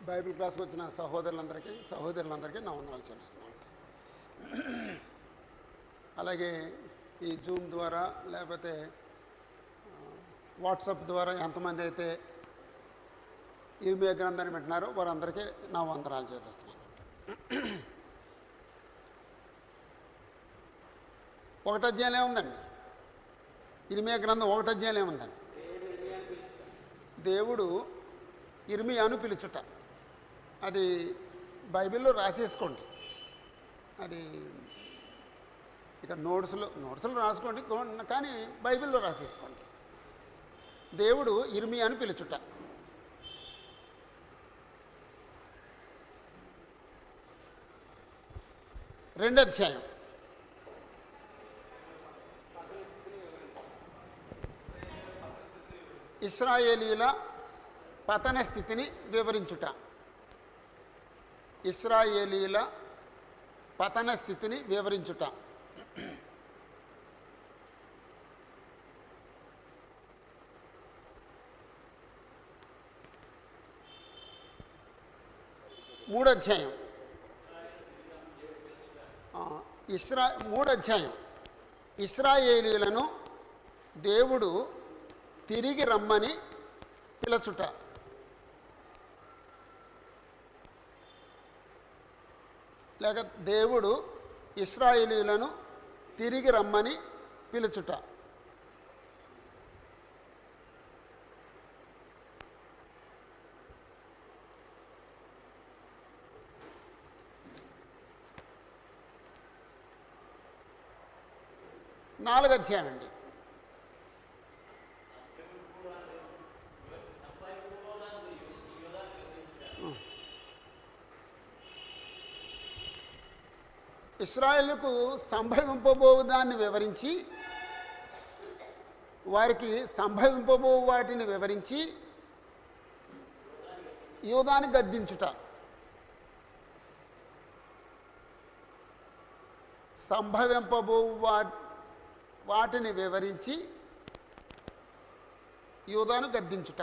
Bible క్లాస్కి వచ్చిన సహోదరులందరికీ నా వందనాలు చెల్లిస్తున్నాను. అలాగే ఈ జూమ్ ద్వారా లేకపోతే వాట్సాప్ ద్వారా ఎంతమంది అయితే ఇర్మియా గ్రంథాన్ని వింటున్నారో వారందరికీ నా వందనాలు చెల్లిస్తున్నాను. ఒకటి అధ్యాయంలో ఉందండి, ఇర్మియా గ్రంథం ఒకటి అధ్యాయంలో ఉందండి. దేవుడు ఇర్మియాను పిలుచుట, అది బైబిల్లో రాసేసుకోండి. అది ఇక నోట్స్లో రాసుకోండి, కానీ బైబిల్లో రాసేసుకోండి. దేవుడు ఇర్మియాను పిలుచుట. రెండో అధ్యాయం. ఇశ్రాయేలీయుల పతన స్థితిని వివరించుట. ఇశ్రాయేలీయుల పతన స్థితిని వివరించుట. మూడో అధ్యాయం. మూడో అధ్యాయం. ఇశ్రాయేలీయులను దేవుడు తిరిగి రమ్మని పిలుచుట. లేక దేవుడు ఇశ్రాయేలీయులను తిరిగి రమ్మని పిలుచుట. నాలుగో అధ్యాయం అండి. ఇశ్రాయేలుకు సంభవింపబోదాన్ని వివరించి, వారికి సంభవింపబో వాటిని వివరించి యూదాను గద్దించుట. సంభవింపబో వాటిని వివరించి యూదాను గద్దించుట.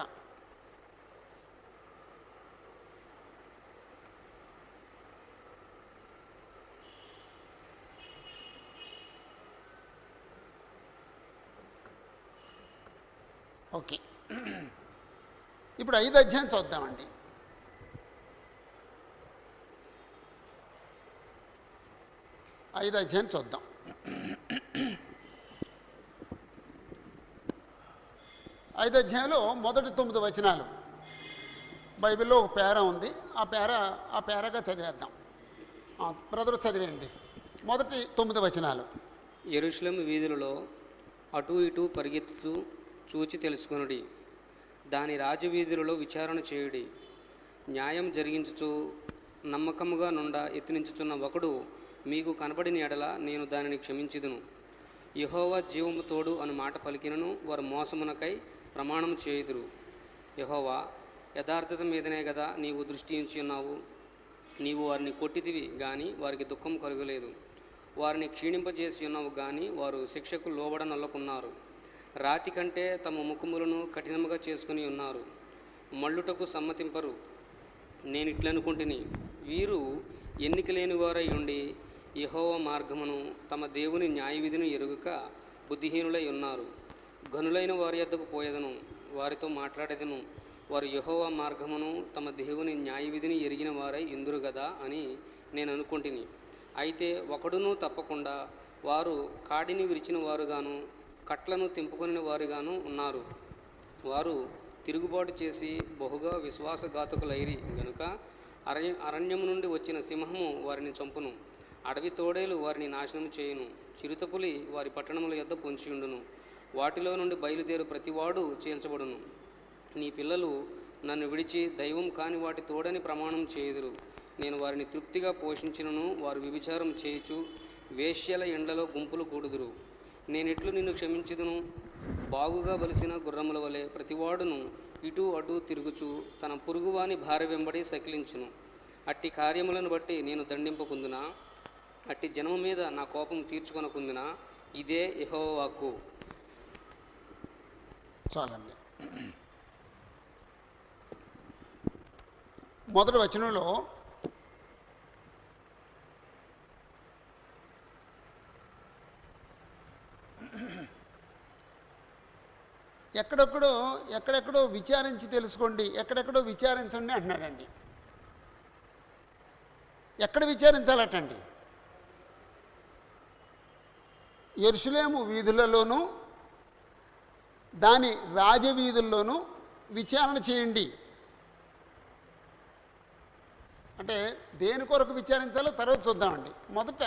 ఓకే, ఇప్పుడు 5వ అధ్యాయం చూద్దామండి. 5వ అధ్యాయం చూద్దాం. 5వ అధ్యాయంలో మొదటి 9 వచనాలు. బైబిల్లో ఒక పేర ఉంది, ఆ పేరగా చదివేద్దాం. బ్రదర్ చదివేయండి మొదటి 9 వచనాలు. యెరూషలేము వీధులలో అటు ఇటు పరిగెత్తుతూ చూచి తెలుసుకొనుడి, దాని రాజవీధులలో విచారణ చేయుడి. న్యాయం జరిగించుచు నమ్మకముగా నుండా యత్నించుచున్న ఒకడు మీకు కనబడిన ఎడల నేను దానిని క్షమించుదును. యెహోవా జీవము తోడు అను మాట పలికినను వారు మోసమునకై ప్రమాణం చేయుదురు. యెహోవా యథార్థత మీదనే కదా నీవు దృష్టి ఉంచి ఉన్నావు. నీవు వారిని కొట్టితివి గాని వారికి దుఃఖం కలుగలేదు. వారిని క్షీణింపజేసి ఉన్నావు గాని వారు శిక్షకు లోబడనొల్లకున్నారు. రాతి కంటే తమ ముఖములను కఠినముగా చేసుకుని ఉన్నారు, మళ్ళుటకు సమ్మతింపరు. నేను ఇట్లనుకుంటుని, వీరు ఎన్నిక లేని వారై ఉండి యెహోవా మార్గమును తమ దేవుని న్యాయవిధిని ఎరుగక బుద్ధిహీనులై ఉన్నారు. గనులైన వారి యొద్దకు పోయేదను, వారితో మాట్లాడేదను. వారు యెహోవా మార్గమును తమ దేవుని న్యాయవిధిని ఎరిగిన వారై ఇందురు గదా అని నేను అనుకుంటుని. అయితే ఒకడునూ తప్పకుండా వారు కాడిని విరిచిన వారుగాను కట్లను తెంపుకొనిన వారుగాను ఉన్నారు. వారు తిరుగుబాటు చేసి బహుగా విశ్వాసఘాతకులైరి గనుక అరణ్యము నుండి వచ్చిన సింహము వారిని చంపును. అడవి తోడేలు వారిని నాశనం చేయును. చిరుతపులి వారి పట్టణముల యొద్ద పొంచియుండును. వాటిలో నుండి బయలుదేరు ప్రతివాడు చీల్చబడును. నీ పిల్లలు నన్ను విడిచి దైవం కాని వాటి తోడని ప్రమాణం చేయుదురు. నేను వారిని తృప్తిగా పోషించినను వారు వ్యభిచారం చేయుచు వేశ్యల ఎండ్లలో గుంపులు కూడుదురు. నేనెట్లు నిన్ను క్షమించుదును? బాగుగా బలిసిన గుర్రముల వలె ప్రతివాడును ఇటు అటు తిరుగుచు తన పొరుగువాని భార్య వెంబడి సకిలించును. అట్టి కార్యములను బట్టి నేను దండింపకుందునా? అట్టి జనము మీద నా కోపం తీర్చుకొనకుందునా? ఇదే యెహోవా వాక్కు. చాలండి. మొదటి వచనంలో ఎక్కడెక్కడో విచారించి తెలుసుకోండి, ఎక్కడెక్కడో విచారించండి అంటున్నాడండి. ఎక్కడ విచారించాలటండి? యెరూషలేము వీధులలోనూ దాని రాజవీధుల్లోనూ విచారణ చేయండి. అంటే దేని కొరకు విచారించాలో తర్వాత చూద్దామండి. మొదట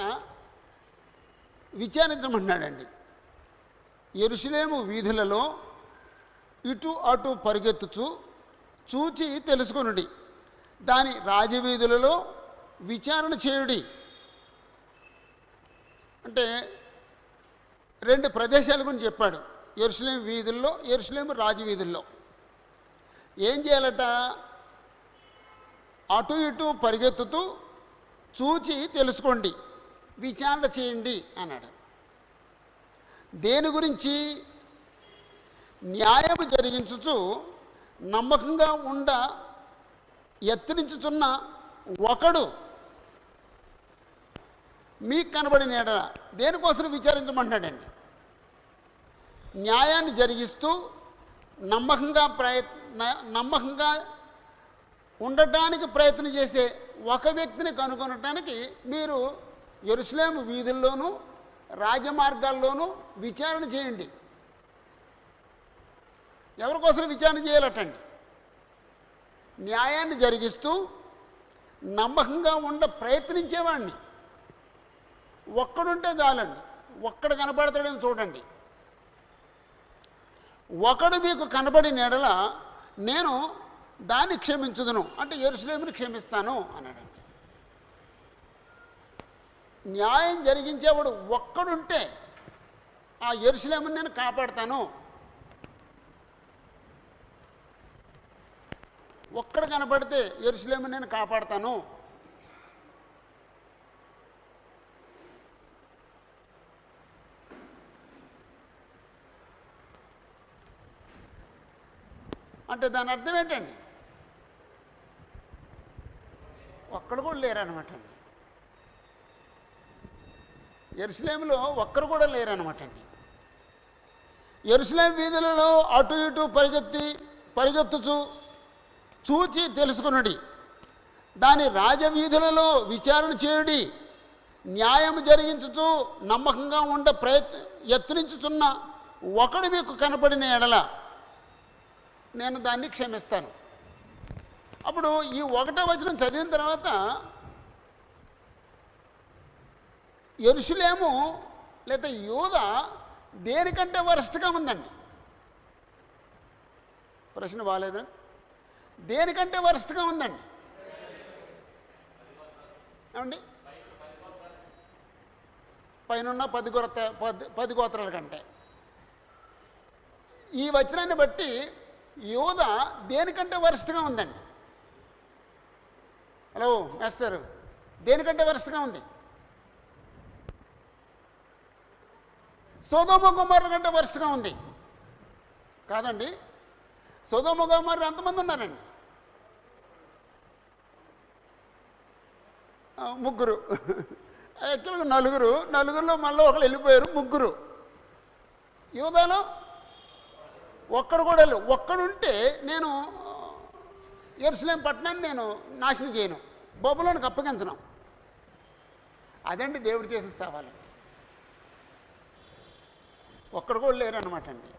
విచారించమన్నాడండి. యెరూషలేము వీధులలో ఇటు అటు పరిగెత్తుచు చూచి తెలుసుకొనుడి, దాని రాజవీధులలో విచారణ చేయుడి. అంటే రెండు ప్రదేశాల గురించి చెప్పాడు. యెరూషలేము వీధుల్లో, యెరూషలేము రాజవీధుల్లో ఏం చేయాలట? అటు ఇటు పరిగెత్తుతూ చూచి తెలుసుకోండి, విచారణ చేయండి అన్నాడు. దేని గురించి? న్యాయము జరిగించుచు నమ్మకంగా ఉండ యత్నించుచున్న ఒకడు మీకు కనబడిన ఎడల. దేనికోసం విచారించమంటున్నాడండి? న్యాయాన్ని జరిగిస్తూ నమ్మకంగా ఉండటానికి ప్రయత్నం చేసే ఒక వ్యక్తిని కనుగొనటానికి మీరు యెరూషలేము వీధుల్లోనూ రాజమార్గాల్లోనూ విచారణ చేయండి. ఎవరి కోసం విచారణ చేయాలటండి? న్యాయాన్ని జరిగిస్తూ నమ్మకంగా ప్రయత్నించేవాడిని. ఒక్కడుంటే చాలండి, ఒక్కడు కనబడతాడని చూడండి. ఒకడు మీకు కనబడిన ఎడల నేను దాన్ని క్షమించుదును, అంటే యెరూషలేముని క్షమిస్తాను అన్నాడండి. న్యాయం జరిగించేవాడు ఒక్కడుంటే ఆ యెరూషలేముని నేను కాపాడుతాను. ఒక్కడు కనబడితే యెరూషలేముని నేను కాపాడుతాను. అంటే దాని అర్థం ఏంటండి? ఒక్కడు కూడా లేరనమాట అండి. యెరూషలేములో ఒక్కరు కూడా లేరనమాట అండి. యెరూషలేము వీధులలో అటు ఇటు పరిగెత్తుచు చూచి తెలుసుకునడి, దాని రాజవీధులలో విచారణ చేయుడి, న్యాయము జరిగించుచు నమ్మకంగా యత్నించుచున్న ఒకడు మీకు కనపడిన ఎడల నేను దాన్ని క్షమిస్తాను. అప్పుడు ఈ 1వ వచనం చదివిన తర్వాత యెరూషలేము లేదా యూదా దేనికంటే వరస్ట్గా ఉందండి? ప్రశ్న బాగాలేదండి. దేనికంటే వరస్ట్గా ఉందండి? ఏమండి? పైన 10 గోత్రాల కంటే. ఈ వచనాన్ని బట్టి యూదా దేనికంటే వరస్ట్గా ఉందండి? హలో మాస్టర్, దేనికంటే వరస్ట్గా ఉంది? సొదొమ గొమొర్రా కంటే వరస్ట్గా ఉంది కాదండి? సొదొమ గొమొర్రా ఎంతమంది ఉన్నారండి? 3. యాక్చువల్గా 4. 4లో మళ్ళీ ఒకరు వెళ్ళిపోయారు, 3. యూదాలో ఒక్కడు కూడా లేవు. ఒక్కడుంటే నేను యెరూషలేము పట్టణాన్ని నేను నాశనం చేయను, బబులోనికి అప్పగించను. అదండి దేవుడు చేసే సవాలు. ఒక్కడు కూడా లేరు అనమాట అండి.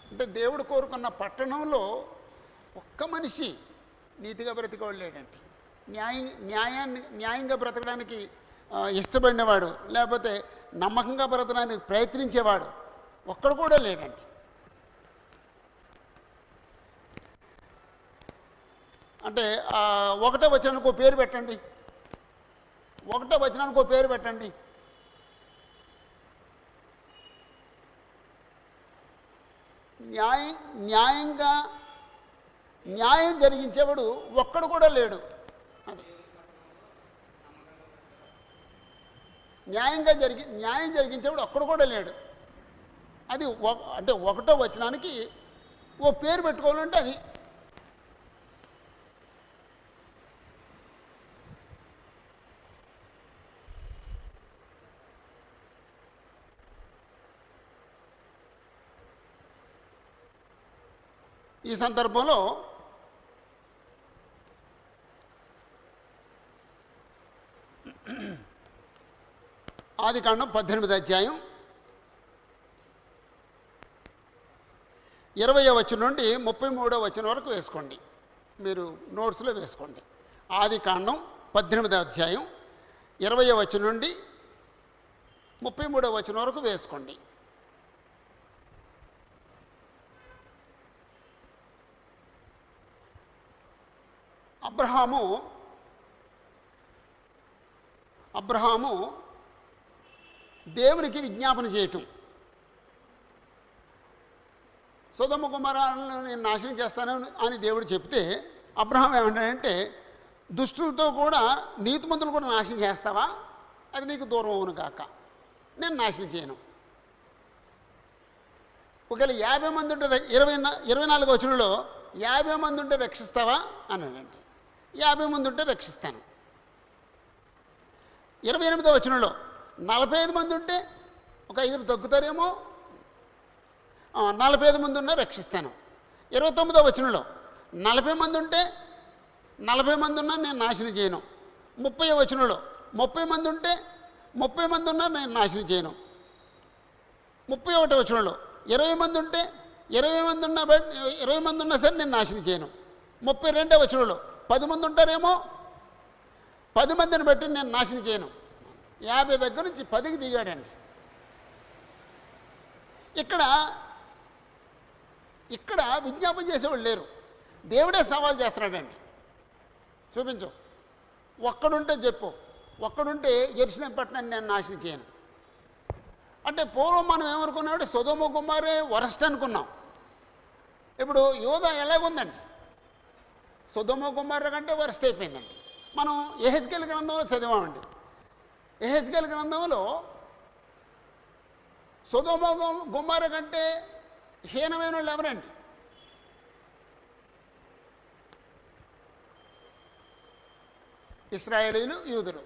అంటే దేవుడు కోరుకున్న పట్టణంలో ఒక్క మనిషి నీతిగా బ్రతికోడు లేడండి. న్యాయంగా బ్రతకడానికి ఇష్టపడినవాడు, లేకపోతే నమ్మకంగా బ్రతకడానికి ప్రయత్నించేవాడు ఒక్కడు కూడా లేడండి. అంటే 1వ వచనానికి ఒక పేరు పెట్టండి. 1వ వచనానికి ఒక పేరు పెట్టండి. న్యాయం జరిగించేవాడు ఒక్కడు కూడా లేడు. అది న్యాయం జరిగించేవాడు ఒక్కడు కూడా లేడు. అది అంటే 1వ వచనానికి ఓ పేరు పెట్టుకోవాలంటే అది ఈ సందర్భంలో ఆదికాండం 18వ అధ్యాయం 20వ వచనం నుండి 33వ వచనం వరకు వేసుకోండి, మీరు నోట్స్లో వేసుకోండి. ఆదికాండం 18వ అధ్యాయం 20వ వచనం నుండి 33వ వచనం వరకు వేసుకోండి. అబ్రహాము దేవునికి విజ్ఞాపన చేయటం, సొదొమ గొమొర్రాలను నేను నాశనం చేస్తాను అని దేవుడు చెప్తే అబ్రహాం ఏమంటాడంటే, దుష్టులతో కూడా నీతిమంతులు కూడా నాశనం చేస్తావా, అది నీకు దూరం అవును కాక, నేను నాశనం చేయను. ఒకవేళ 50 మంది ఉంటే 24వ వచనంలో 50 మంది ఉంటే రక్షిస్తావా అన్నాడంటే, 50 మంది ఉంటే రక్షిస్తాను. 28వ వచనంలో 45 మంది ఉంటే ఒక 5 తగ్గుతారేమో, 45 మంది ఉన్నా రక్షిస్తాను. 29వ వచనంలో 40 మంది ఉంటే 40 మంది ఉన్నా నేను నాశనం చేయను. 30వ వచనంలో 30 మంది ఉంటే 30 మంది ఉన్నా నేను నాశనం చేయను. 31వ వచనంలో 20 మంది ఉంటే 20 మంది ఉన్నా సరే నేను నాశనం చేయను. 32వ వచనంలో 10 మంది ఉంటారేమో, 10 మందిని బట్టి నేను నాశనం చేయను. 50 దగ్గర నుంచి 10కి దిగాడండి. ఇక్కడ విజ్ఞాపన చేసేవాళ్ళు లేరు, దేవుడే సవాల్ చేస్తున్నాడండి. చూపించు, ఒక్కడుంటే చెప్పు, ఒక్కడుంటే యెరూషలేము పట్టణాన్ని నేను నాశనం చేయను అంటే. పూర్వం మనం ఏమనుకున్నామంటే సొదొమ గొమొర్రా వరస్ట్ అనుకున్నాం. ఇప్పుడు యోధ ఎలాగుందండి, సొదొమ గొమొర్రా కంటే వరస్ట్ అయిపోయిందండి. మనం యెహెజ్కేలు గ్రంథంలో చదివామండి. యెహెజ్కేలు గ్రంథంలో సొదొమ గొమొర్రా కంటే హీనమైన వాళ్ళు ఎవరండి? ఇశ్రాయేలీలు, యూదులు.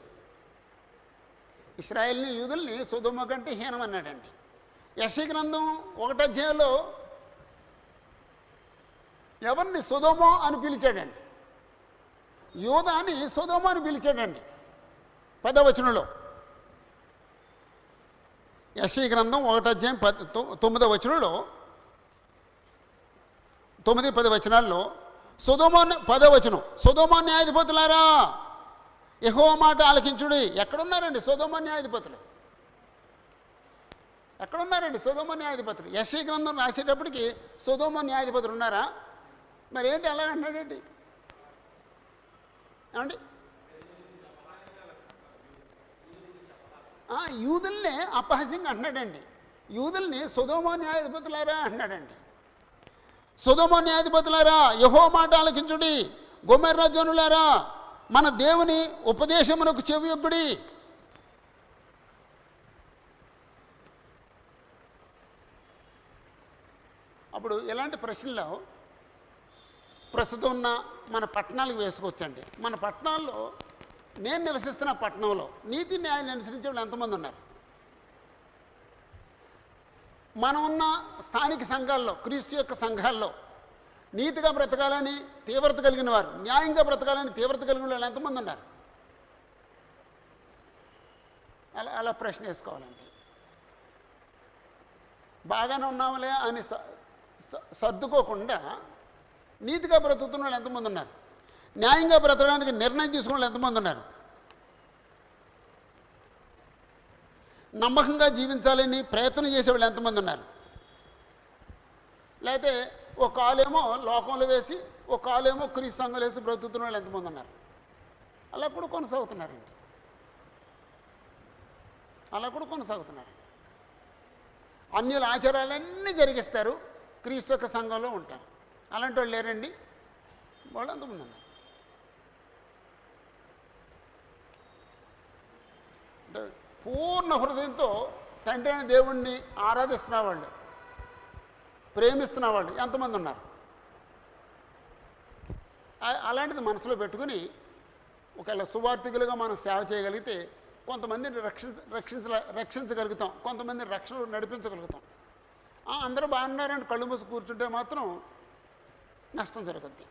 ఇశ్రాయేల్ని, యూదుల్ని సొదొమ కంటే హీనమన్నాడండి. యెషయా గ్రంథం 1వ అధ్యాయంలో ఎవరిని సొదొమ అని పిలిచాడండి? యూదాని సొదొమ అని పిలిచాడండి 10వ వచనంలో. యెషయా గ్రంథం 1వ అధ్యాయం 9వ వచనంలో, 9, 10 వచనాల్లో సొదొమ 10వ వచనం, సొదొమ న్యాయాధిపతులారా యెహోవా మాట ఆలకించుడి. ఎక్కడున్నారండి సొదొమ న్యాయాధిపతులు? ఎక్కడున్నారండి సొదొమ న్యాయాధిపతులు? యెషయా గ్రంథం రాసేటప్పటికి సొదొమ న్యాయాధిపతులు ఉన్నారా? మరి ఏంటి అలా అన్నాడండి? ఏమండి, యూదుల్ని అపహాస్యంగా అంటున్నాడండి. యూదుల్ని సొదొమ న్యాయాధిపతులారా అంటున్నాడండి. సొదొమ న్యాయాధిపతులారా యెహోవా మాట ఆలకించుడి, గొమొర్రా జనులారా మన దేవుని ఉపదేశమునకు చెవియొగ్గుడి. అప్పుడు ఇలాంటి ప్రశ్నలు ప్రస్తుతం ఉన్న మన పట్టణాలకు వేసుకోవచ్చండి. మన పట్టణాల్లో, నేను నివసిస్తున్న పట్టణంలో నీతి న్యాయాన్ని అనుసరించే వాళ్ళు ఎంతమంది ఉన్నారు? మనం ఉన్న స్థానిక సంఘాల్లో, క్రీస్తు యొక్క సంఘాల్లో నీతిగా బ్రతకాలని తీవ్రత కలిగిన వారు, న్యాయంగా బ్రతకాలని తీవ్రత కలిగిన వాళ్ళు ఎంతమంది ఉన్నారు? అలా ప్రశ్న వేసుకోవాలండి. బాగానే ఉన్నాములే అని సర్దుకోకుండా నీతిగా బ్రతుకుతున్న వాళ్ళు ఎంతమంది ఉన్నారు? న్యాయంగా బ్రతకడానికి నిర్ణయం తీసుకున్న వాళ్ళు ఎంతమంది ఉన్నారు? నమ్మకంగా జీవించాలని ప్రయత్నం చేసేవాళ్ళు ఎంతమంది ఉన్నారు? లేకపోతే ఒక కాలేమో లోకంలో వేసి, ఒక కాలేమో క్రీస్తు సంఘంలో వేసి బ్రతుకుతున్న వాళ్ళు ఎంతమంది ఉన్నారు? అలా కూడా కొనసాగుతున్నారండి. అన్యుల ఆచారాలన్నీ జరిగిస్తారు, క్రీస్తు యొక్క సంఘంలో ఉంటారు. అలాంటి వాళ్ళు లేరండి? వాళ్ళు ఎంతమంది ఉన్నారు? అంటే పూర్ణ హృదయంతో తండ్రి అయిన దేవుణ్ణి ఆరాధిస్తున్న వాళ్ళు, ప్రేమిస్తున్న వాళ్ళు ఎంతమంది ఉన్నారు? అలాంటిది మనసులో పెట్టుకుని ఒకవేళ సువార్థికులుగా మనం సేవ చేయగలిగితే కొంతమందిని రక్షించగలుగుతాం, కొంతమందిని రక్షణ నడిపించగలుగుతాం. అందరూ బాగున్నారని కళ్ళు మూసి కూర్చుంటే మాత్రం నష్టం జరుగుద్ది.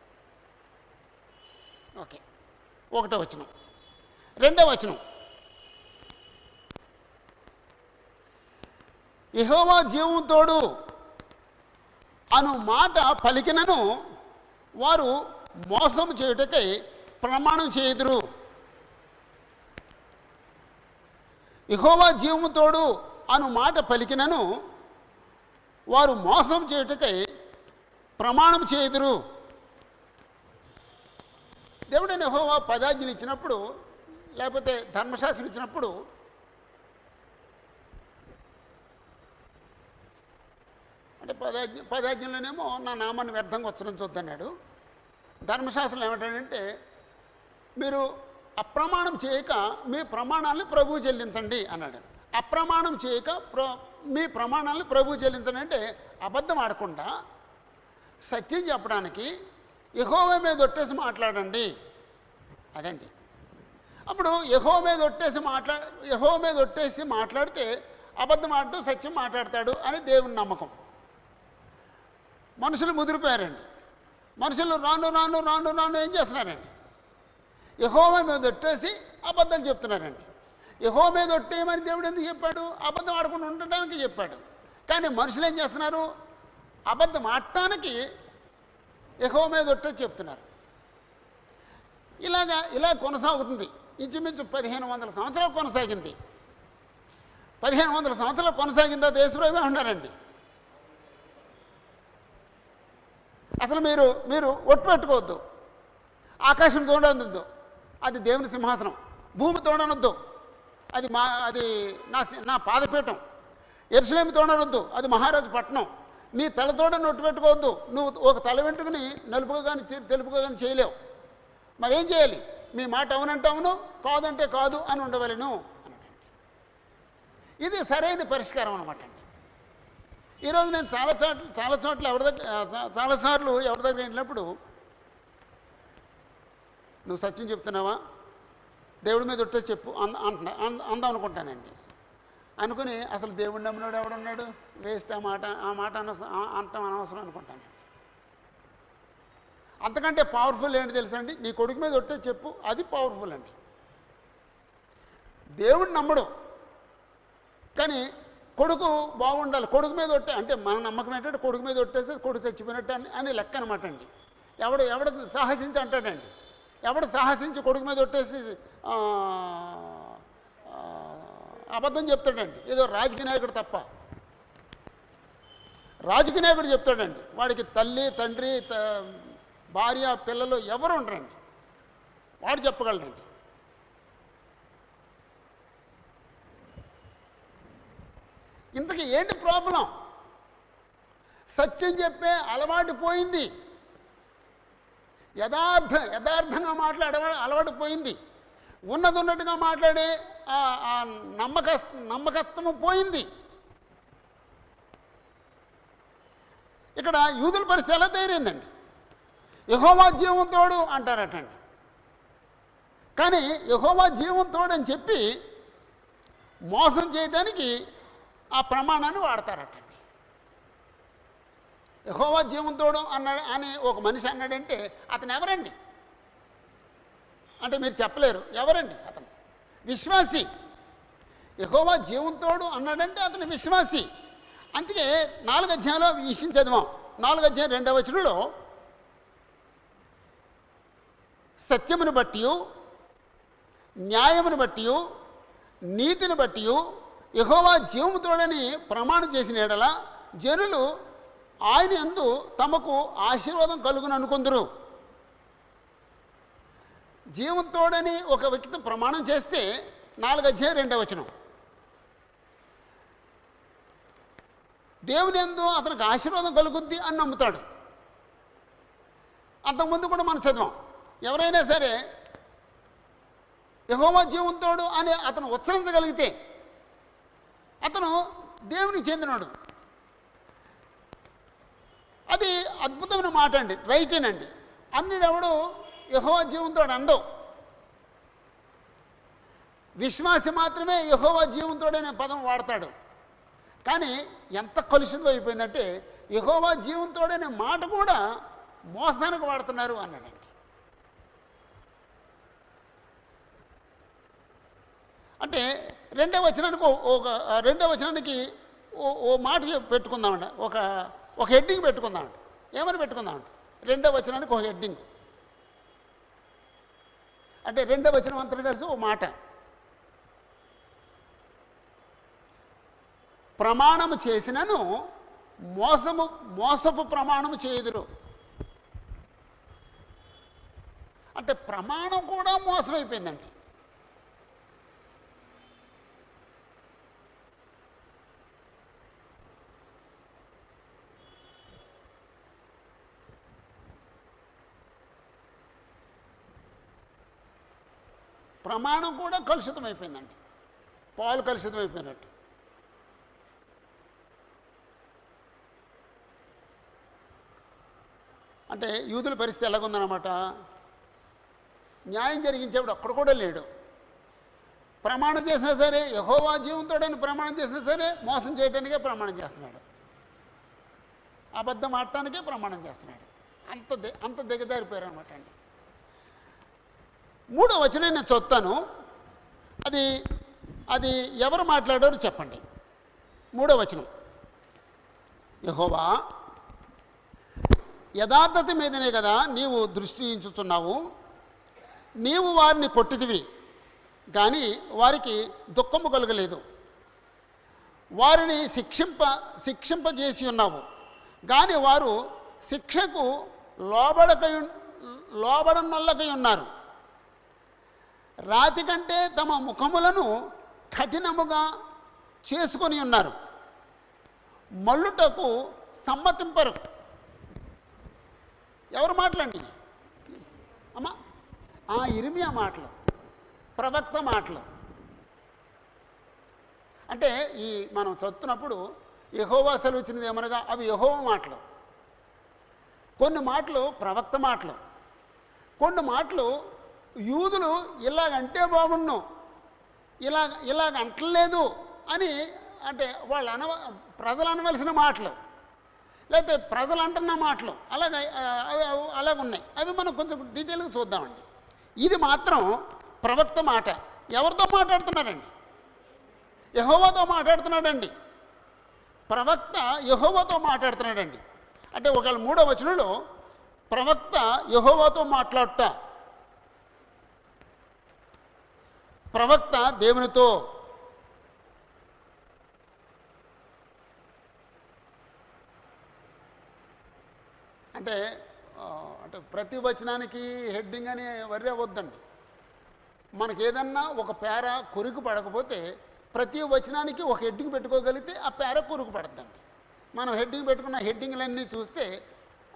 ఓకే, 1వ వచనం. 2వ వచనం, యెహోవా జీవం తోడు అను మాట పలికినను వారు మోసం చేయుటకై ప్రమాణం చేయుదురు. యెహోవా జీవము తోడు అను మాట పలికినను వారు మోసం చేయుటకై ప్రమాణం చేయుదురు. దేవుడైన యెహోవా 10 ఆజ్ఞలు ఇచ్చినప్పుడు, లేకపోతే ధర్మశాస్త్రం ఇచ్చినప్పుడు అంటే 10 ఆజ్ఞలోనేమో నా నామాన్ని వ్యర్థంగా ఉచ్చరించొద్దన్నాడు. ధర్మశాస్త్రం ఏమంటాడంటే మీరు అప్రమాణం చేయక మీ ప్రమాణాలను ప్రభువు చెల్లించండి అన్నాడు. అప్రమాణం చేయక మీ ప్రమాణాలను ప్రభువు చెల్లించండి అంటే అబద్ధం ఆడకుండా సత్యం చెప్పడానికి యెహోవా మీద ఒట్టేసి మాట్లాడండి, అదండి. అప్పుడు యెహోవా మీద ఒట్టేసి మాట్లాడితే అబద్ధం ఆడుతూ సత్యం మాట్లాడతాడు అని దేవుని నమ్మకం. మనుషులు ముదిరిపోయారండి. మనుషులు రాను ఏం చేస్తున్నారండి? యెహోవా మీద ఒట్టేసి అబద్ధం చెప్తున్నారండి. యెహోవా మీద ఒట్టేయమని దేవుడు ఎందుకు చెప్పాడు? అబద్ధం ఆడకుండా ఉండటానికి చెప్పాడు. కానీ మనుషులు ఏం చేస్తున్నారు? అబద్ధం ఆడటానికి యెహోవా మీద ఒట్టేసి చెప్తున్నారు. ఇలా కొనసాగుతుంది. ఇంచుమించు 1500 సంవత్సరాలు కొనసాగింది. 1500 సంవత్సరాలు కొనసాగిందా దేశంలో ఉన్నారండి. అసలు మీరు ఒట్టు పెట్టుకోవద్దు. ఆకాశం తోడనొద్దు, అది దేవుని సింహాసనం. భూమి తోడనొద్దు, అది నా పాదపీఠం. యెరూషలేము తోడనొద్దు, అది మహారాజు పట్టణం. నీ తలతోడని ఒట్టు పెట్టుకోవద్దు. నువ్వు ఒక తల వెంట్రుకని నలుపుగా కానీ తెలుపుగా కానీ చేయలేవు. మరి ఏం చేయాలి? మీ మాట అవునంటే అవును, కాదంటే కాదు అని ఉండవలను అన్నాడండి. ఇది సరైన పరిష్కారం అనమాట అండి. ఈరోజు నేను చాలా చోట్ల చాలాసార్లు ఎవరి దగ్గర వెళ్ళినప్పుడు నువ్వు సత్యం చెప్తున్నావా, దేవుడి మీద ఒట్టేసి చెప్పు అందాం అనుకుంటానండి. అనుకుని అసలు దేవుడు నమ్మినాడు ఎవడున్నాడు, వేస్ట్ ఆ మాట అంటాం అనవసరం అనుకుంటానండి. అంతకంటే పవర్ఫుల్ ఏంటి తెలుసా అండి? నీ కొడుకు మీద ఒట్టేసి చెప్పు, అది పవర్ఫుల్ అండి. దేవుడు నమ్మడు, కానీ కొడుకు బాగుండాలి. కొడుకు మీద ఒట్టే అంటే మన నమ్మకం ఏంటంటే కొడుకు మీద ఒట్టేస్తే కొడుకు చచ్చిపోయినట్టు అని లెక్క అనమాట అండి. ఎవడు సాహసించి అంటాడండి. ఎవడు సాహసించి కొడుకు మీద ఒట్టేసి అబద్ధం చెప్తాడండి. ఏదో రాజకీయ నాయకుడు తప్ప. రాజకీయ నాయకుడు చెప్తాడండి, వాడికి తల్లి తండ్రి భార్య పిల్లలు ఎవరు ఉండరండి, వాడు చెప్పగలడండి. ఇంతకీ ఏంటి ప్రాబ్లం? సత్యం చెప్పే అలవాటు పోయింది. యథార్థంగా మాట్లాడే అలవాటు పోయింది. ఉన్నట్టుగా మాట్లాడే నమ్మకత్వము పోయింది. ఇక్కడ యూదుల పరిస్థితి ఎలా తయారైందండి? యెహోవా జీవం తోడు అంటారటండి. కానీ యెహోవా జీవం తోడు అని చెప్పి మోసం చేయడానికి ఆ ప్రమాణాన్ని వాడతారటండి. యెహోవా జీవం తోడు అని ఒక మనిషి అన్నాడంటే అతను ఎవరండి అంటే మీరు చెప్పలేరు. ఎవరండి అతను? విశ్వాసి. యెహోవా జీవం తోడు అన్నాడంటే అతను విశ్వాసి. అందుకే 4వ అధ్యాయంలో ఈ విషయం చదివాం. 4వ అధ్యాయం 2వ వచనంలో సత్యమును బట్టి, న్యాయమును బట్టి, నీతిని బట్టి యెహోవా జీవము తోడని ప్రమాణం చేసిన ఎడల జనులు ఆయన యందు తమకు ఆశీర్వాదం కలుగును అనుకుందరు. జీవం తోడని ఒక వ్యక్తి ప్రమాణం చేస్తే 4వ అధ్యాయం 2వ వచనం, దేవుని యందు అతనికి ఆశీర్వాదం కలుగుద్ది అని నమ్ముతాడు. అంతకుముందు కూడా మనం చదివాం. ఎవరైనా సరే యెహోవా జీవం తోడు అని అతను ఉచ్చరించగలిగితే అతను దేవునికి చెందినాడు. అది అద్భుతమైన మాట అండి, రైటేనండి. అన్నిడెవడు యెహోవా జీవం తోడు అండవు. విశ్వాసి మాత్రమే యెహోవా జీవం తోడు అనే పదం వాడతాడు. కానీ ఎంత కలుషితం అయిపోయిందంటే యెహోవా జీవం తోడు అనే మాట కూడా మోసానికి వాడుతున్నారు అన్నాడండి. అంటే రెండో వచనానికి ఓ మాట పెట్టుకుందామండి, ఒక హెడ్డింగ్ పెట్టుకుందామండి. ఏమని పెట్టుకుందామండి? రెండో వచనానికి ఒక హెడ్డింగ్, అంటే రెండో వచనం అంతా కలిసి ఓ మాట. ప్రమాణము చేసినను మోసపు ప్రమాణము చేయుదురు. అంటే ప్రమాణం కూడా మోసమైపోయిందండి. ప్రమాణం కూడా కలుషితమైపోయిందండి, పాలు కలుషితమైపోయినట్టు. అంటే యూదుల పరిస్థితి ఎలాగుందన్నమాట, న్యాయం జరిగించేవాడు అక్కడ కూడా లేడు. ప్రమాణం చేసినా సరే, యెహోవా జీవంతోడని ప్రమాణం చేసినా సరే మోసం చేయడానికే ప్రమాణం చేస్తున్నాడు, అబద్ధం ఆడటానికే ప్రమాణం చేస్తున్నాడు. అంత దిగజారిపోయారు అనమాట అండి. 3వ వచనం నేను చదువుతాను, అది ఎవరు మాట్లాడారో చెప్పండి. 3వ వచనం, యెహోవా యథార్థత మీదనే కదా నీవు దృష్టి ఉంచుతున్నావు, నీవు వారిని కొట్టిదివి కానీ వారికి దుఃఖము కలగలేదు, వారిని శిక్షింపజేసి ఉన్నావు కానీ వారు శిక్షకు లోబడనొల్లకై ఉన్నారు. రాతి కంటే తమ ముఖములను కఠినముగా చేసుకొని ఉన్నారు, మల్లుటకు సమ్మతింపరు. ఎవరు మాటలండి అమ్మా? ఇర్మియా మాటలు, ప్రవక్త మాటలు. అంటే మనం చదువుతున్నప్పుడు యెహోవా సెలవిచ్చినది ఏమనగా అవి యెహోవా మాటలు, కొన్ని మాటలు ప్రవక్త మాటలు, కొన్ని మాటలు యూదులు ఇలాగంటే బాగుండు, ఇలాగ అంటలేదు అని, అంటే వాళ్ళు ప్రజలు అనవలసిన మాటలు, లేకపోతే ప్రజలు అంటున్న మాటలు అలాగున్నాయి. అవి మనం కొంచెం డీటెయిల్గా చూద్దామండి. ఇది మాత్రం ప్రవక్త మాట. ఎవరితో మాట్లాడుతున్నారండి? యెహోవాతో మాట్లాడుతున్నాడండి. ప్రవక్త యెహోవాతో మాట్లాడుతున్నాడండి. అంటే ఒకవేళ 3వ వచనంలో ప్రవక్త యెహోవాతో మాట్లాడుట, ప్రవక్త దేవునితో. అంటే ప్రతి వచనానికి హెడ్డింగ్ అని వర్రే వద్దండి. మనకి ఏదన్నా ఒక పేర కొరికి పడకపోతే ప్రతి వచనానికి ఒక హెడ్డింగ్ పెట్టుకోగలిగితే ఆ పేర కొరికి పడద్దండి. మనం హెడ్డింగ్ పెట్టుకున్న హెడ్డింగ్లన్నీ చూస్తే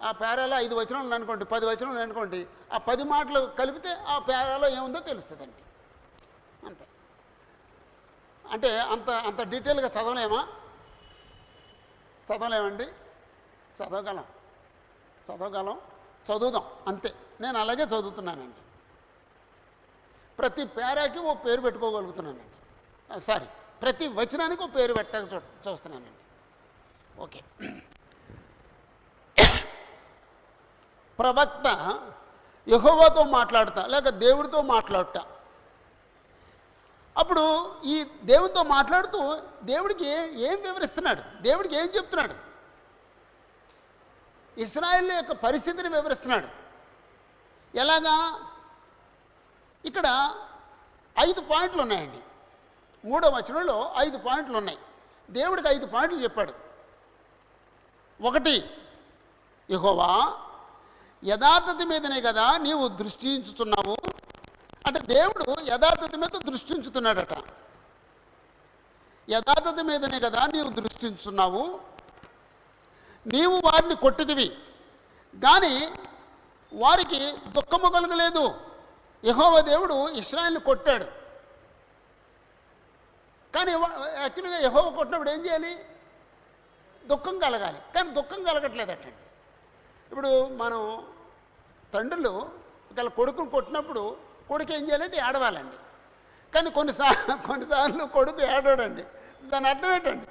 ఆ పేరాలో 5 వచనాలు అనుకోండి, 10 వచనాలు అనుకోండి, ఆ 10 మాటలు కలిపితే ఆ పేరాలో ఏముందో తెలుస్తుందండి. అంతే. అంటే అంత డీటెయిల్గా చదవలేమండి. చదువుదాం అంతే. నేను అలాగే చదువుతున్నానండి. ప్రతి పేరాకి ఓ పేరు పెట్టుకోగలుగుతున్నానండి. ప్రతి వచనానికి ఒక పేరు పెట్టక చూస్తున్నానండి. ఓకే. ప్రవక్త యెహోవాతో మాట్లాడుతా లేక దేవుడితో మాట్లాడుతా. అప్పుడు ఈ దేవుడితో మాట్లాడుతూ దేవుడికి ఏం వివరిస్తున్నాడు, దేవుడికి ఏం చెప్తున్నాడు? ఇశ్రాయేలు యొక్క పరిస్థితిని వివరిస్తున్నాడు. ఎలాగా? ఇక్కడ 5 పాయింట్లు ఉన్నాయండి. 3వ వచనంలో 5 పాయింట్లు ఉన్నాయి. దేవుడికి 5 పాయింట్లు చెప్పాడు. 1, యెహోవా యథార్థత మీదనే కదా నీవు దృష్టి ఉంచుతున్నావు. అంటే దేవుడు యథార్థత మీద దృష్టి ఉంచుతున్నాడట. యథార్థత మీదనే కదా నీవు దృష్టి ఉంచుతున్నావు, నీవు వారిని కొట్టిదివి కానీ వారికి దుఃఖము కలగలేదు. యెహోవా దేవుడు ఇశ్రాయేలుని కొట్టాడు కానీ యాక్చువల్గా యెహోవా కొట్టినప్పుడు ఏం చేయాలి? దుఃఖం కలగాలి. కానీ దుఃఖం కలగట్లేదటండి. ఇప్పుడు మనం తండ్రులు ఒకవేళ కొడుకును కొట్టినప్పుడు కొడుకు ఏం చేయాలంటే ఏడవాలండి. కానీ కొన్నిసార్లు కొడుకు ఏడవడండి. దాని అర్థం ఏంటండి?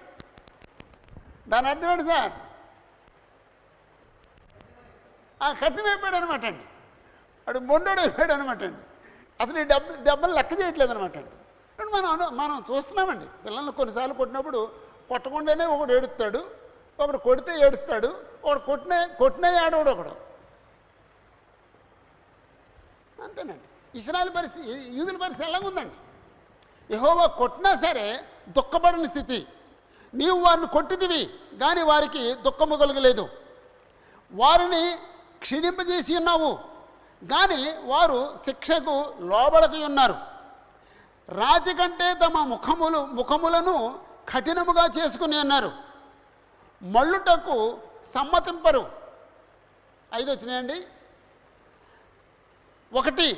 దాని అర్థం ఏంటి సార్? ఆ కఠినం అయిపోయాడు అనమాట అండి. వాడు మొండోడు అయిపోయాడు అనమాట అండి. అసలు ఈ దెబ్బలు లెక్క చేయట్లేదు అనమాట అండి. ఇప్పుడు మనం చూస్తున్నామండి, పిల్లల్ని కొన్నిసార్లు కొట్టినప్పుడు కొట్టకుండానే ఒకడు ఏడుస్తాడు, ఒకడు కొడితే ఏడుస్తాడు, ఒకడు కొట్టిన ఏడవడు ఒకడు. అంతేనండి. ఇశ్రాయేలు పరిస్థితి, యూదుల పరిస్థితి ఎలాగుందండి? యెహోవా కొట్టినా సరే దుఃఖపడని స్థితి. నీవు వారిని కొట్టిదివి కానీ వారికి దుఃఖము కలగలేదు. వారిని క్షీణింపజేసి ఉన్నావు కానీ వారు శిక్షకు లోబడకి ఉన్నారు. రాతి కంటే తమ ముఖములను కఠినముగా చేసుకుని ఉన్నారు. మళ్ళుటకు సమ్మతింపరు. 5 వచ్చినాయండి. 1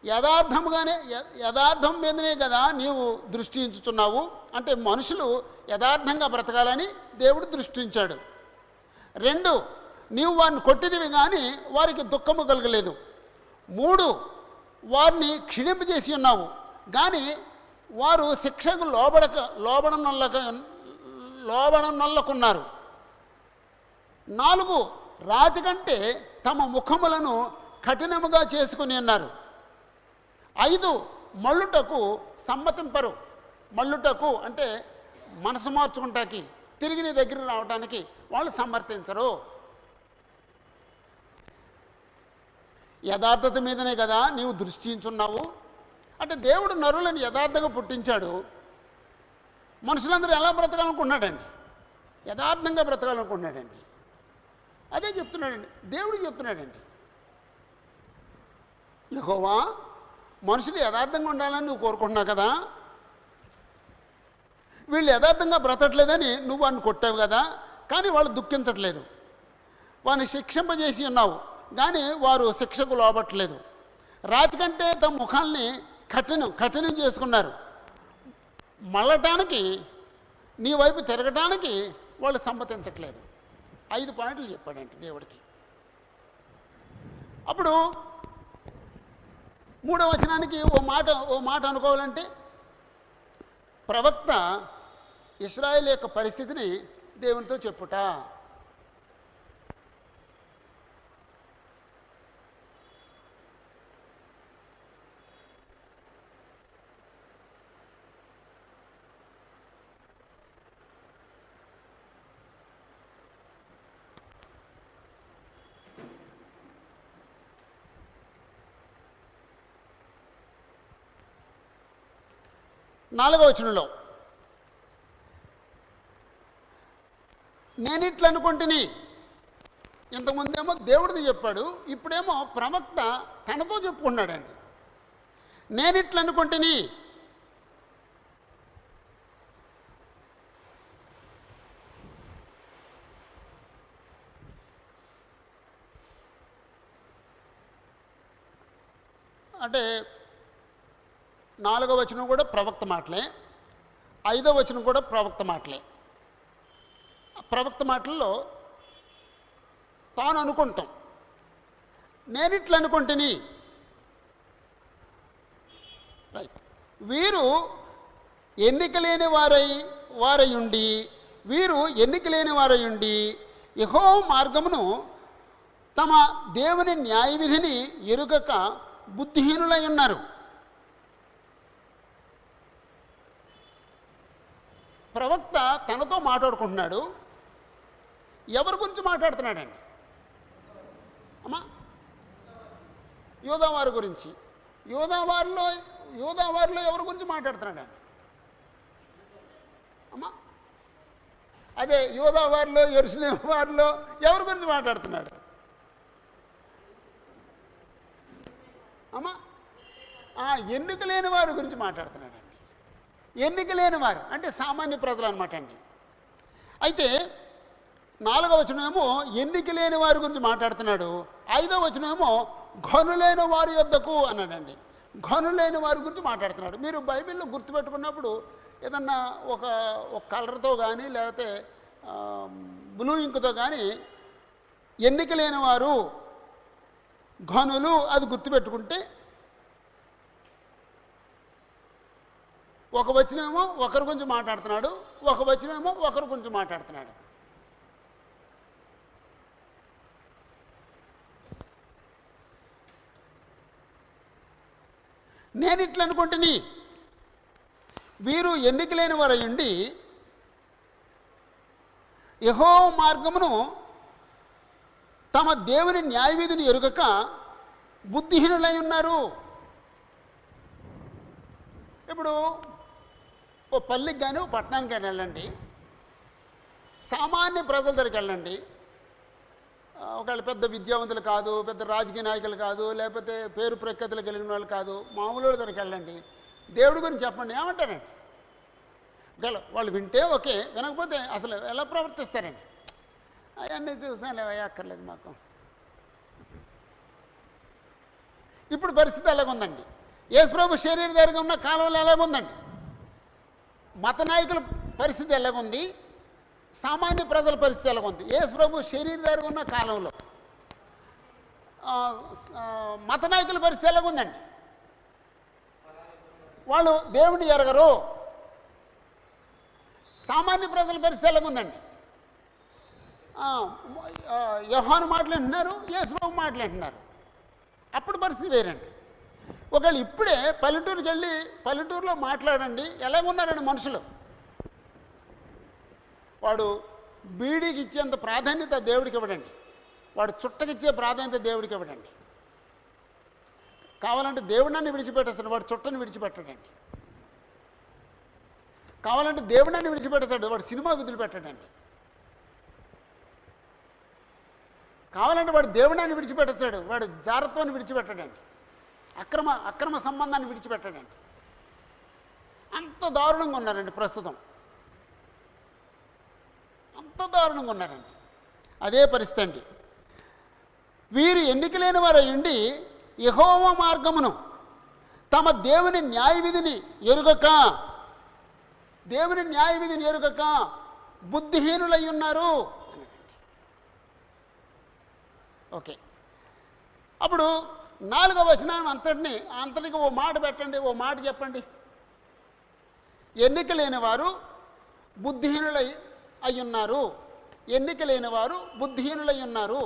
యథార్థం మీదనే కదా నీవు దృష్టించుచున్నావు. అంటే మనుషులు యథార్థంగా బ్రతకాలని దేవుడు దృష్టించాడు. 2 నీవు వారిని కొట్టిదివి కానీ వారికి దుఃఖము కలగలేదు. 3 వారిని క్షీణింపజేసి ఉన్నావు కానీ వారు శిక్షకు లోబడనొల్లకున్నారు. 4 రాతి కంటే తమ ముఖములను కఠినముగా చేసుకుని ఉన్నారు. 5 మళ్ళుటకు సమ్మతింపరు. మళ్ళుటకు అంటే మనసు మార్చుకుంటాకి, తిరిగి నీ దగ్గర రావడానికి వాళ్ళు సమ్మతించరు. యథార్థత మీదనే కదా నీవు దృష్టించున్నావు. అంటే దేవుడు నరులను యథార్థంగా పుట్టించాడు. మనుషులందరూ ఎలా బ్రతకాలనుకున్నాడండి? యథార్థంగా బ్రతకాలనుకున్నాడండి. అదే చెప్తున్నాడండి, దేవుడు చెప్తున్నాడండి. యెహోవా మనుషులు యథార్థంగా ఉండాలని నువ్వు కోరుకుంటున్నావు కదా, వీళ్ళు యథార్థంగా బ్రతకట్లేదని నువ్వు వారిని కొట్టావు కదా, కానీ వాళ్ళు దుఃఖించట్లేదు. వారిని శిక్షింపజేసి ఉన్నావు కానీ వారు శిక్షకు లోబట్టలేదు. రాతి కంటే తమ ముఖాల్ని కఠినం చేసుకున్నారు. మళ్ళటానికి నీ వైపు తిరగటానికి వాళ్ళు సమ్మతించట్లేదు. 5 పాయింట్లు చెప్పాడంటే దేవుడికి. అప్పుడు 3వ వచనానికి ఓ మాట అనుకోవాలంటే, ప్రవక్త ఇశ్రాయేలు యొక్క పరిస్థితిని దేవునితో చెప్పుట. నాలుగవ వచనంలో నేను ఇట్లా అనుకుంటుని, ఇంతకుముందేమో దేవుడిది చెప్పాడు, ఇప్పుడేమో ప్రవక్త తనతో చెప్పుకున్నాడండి. నేను ఇట్లా అనుకుంటుని, అంటే 4వ వచనం కూడా ప్రవక్త మాటలే, 5వ వచనం కూడా ప్రవక్త మాటలే. ప్రవక్త మాటల్లో తాను అనుకుంటాం, నేను ఇట్లా అనుకుంటుని, రైట్, వీరు ఎన్నికలేని వారయుండి యెహోవా మార్గమును తమ దేవుని న్యాయ విధిని ఎరుగక బుద్ధిహీనులై ఉన్నారు. ప్రవక్త తనతో మాట్లాడుకుంటున్నాడు. ఎవరి గురించి మాట్లాడుతున్నాడండి? అమ్మా, యోధావారి గురించి. యోధావారిలో ఎవరి గురించి మాట్లాడుతున్నాడండి? అమ్మా, అదే యోధావారిలో, యెరూషలేము వారిలో ఎవరి గురించి మాట్లాడుతున్నాడు? అమ్మా, ఎన్నిక లేని వారి గురించి మాట్లాడుతున్నాడండి. ఎన్నిక లేని వారు అంటే సామాన్య ప్రజలు అనమాట అండి. అయితే 4వ వచనమేమో ఎన్నిక లేని వారి గురించి మాట్లాడుతున్నాడు. 5వ వచనమేమో ఘనులైన వారి యొద్దకు అన్నాడండి. ఘనులైన వారి గురించి మాట్లాడుతున్నాడు. మీరు బైబిల్లో గుర్తుపెట్టుకున్నప్పుడు ఏదన్నా ఒక కలర్తో కానీ లేకపోతే బ్లూ ఇంక్తో కానీ ఎన్నిక లేని వారు, ఘనులు అది గుర్తుపెట్టుకుంటే ఒక వచనమేమో ఒకరి గురించి మాట్లాడుతున్నాడు, ఒక వచనమేమో ఒకరి గురించి మాట్లాడుతున్నాడు. నేను ఇట్లా అనుకుంటుని, వీరు ఎన్నిక లేని వారు ఉండి యెహోవా మార్గమును తమ దేవుని న్యాయవిధిని ఎరుగక బుద్ధిహీనులై ఉన్నారు. ఇప్పుడు ఓ పల్లెకి కానీ ఓ పట్టణానికి కానీ వెళ్ళండి, సామాన్య ప్రజల దగ్గరికి వెళ్ళండి. ఒకవేళ పెద్ద విద్యావంతులు కాదు, పెద్ద రాజకీయ నాయకులు కాదు, లేకపోతే పేరు ప్రఖ్యాతులు కలిగిన వాళ్ళు కాదు, మామూలు వాళ్ళ దగ్గరికి వెళ్ళండి, దేవుడి గురించి చెప్పండి, ఏమంటారండి? వాళ్ళు వింటే ఓకే, వినకపోతే అసలు ఎలా ప్రవర్తిస్తారండి? అవన్నీ చూసాను, అక్కర్లేదు మాకు. ఇప్పుడు పరిస్థితి ఎలాగుందండి? యేసుప్రభు శరీరధారిగా ఉన్న కాలంలో ఎలాగుందండి? మత నాయకుల పరిస్థితి ఎలాగుంది? సామాన్య ప్రజల పరిస్థితి ఎలాగుంది? యేసుప్రభు శరీరధారిగా ఉన్న కాలంలో మత నాయకుల పరిస్థితి ఎలాగుందండి? వాళ్ళు దేవుని ఎరగరు. సామాన్య ప్రజల పరిస్థితి ఎలాగుందండి? యోహాను మాట్లాడుతున్నారు, యేసుప్రభు మాట్లాడుతున్నారు. అప్పుడు పరిస్థితి వేరండి. ఒకవేళ ఇప్పుడే పల్లెటూరుకి వెళ్ళి పల్లెటూరులో మాట్లాడండి, ఎలాగున్నారండి మనుషులు? వాడు బీడీకి ఇచ్చేంత ప్రాధాన్యత దేవుడికి ఇవ్వడండి, వాడు చుట్టకిచ్చే ప్రాధాన్యత దేవుడికి ఇవ్వడండి. కావాలంటే దేవుడిని విడిచిపెట్టేస్తాడు, వాడు చుట్టని విడిచిపెట్టడండి. కావాలంటే దేవుడిని విడిచిపెట్టేస్తాడు, వాడు సినిమా విధులు పెట్టడండి. కావాలంటే వాడు దేవుడిని విడిచిపెట్టేస్తాడు, వాడు జారత్వాన్ని విడిచిపెట్టడండి. అక్రమ సంబంధాన్ని విడిచిపెట్టడండి. అంత దారుణంగా ఉన్నారండి ప్రస్తుతం, అంత దారుణంగా ఉన్నారండి. అదే పరిస్థితి అండి. వీరు ఎన్నిక లేని వారు ఉండి యెహోవా మార్గమును తమ దేవుని న్యాయవిధిని ఎరుగక, దేవుని న్యాయవిధిని ఎరుగక బుద్ధిహీనులై ఉన్నారు. ఓకే, అప్పుడు 4వ వచనం అంతటికి ఓ మాట పెట్టండి, ఓ మాట చెప్పండి. ఎన్నిక లేని వారు బుద్ధిహీనులై అయ్యున్నారు. ఎన్నిక లేని వారు బుద్ధిహీనులై ఉన్నారు.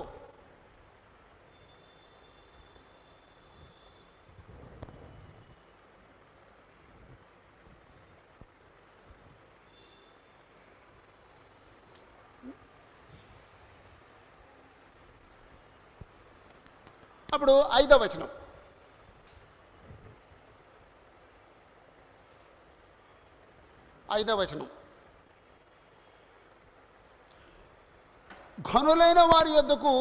అప్పుడు 5వ వచనం, ఘనులైన వారి యొద్దకు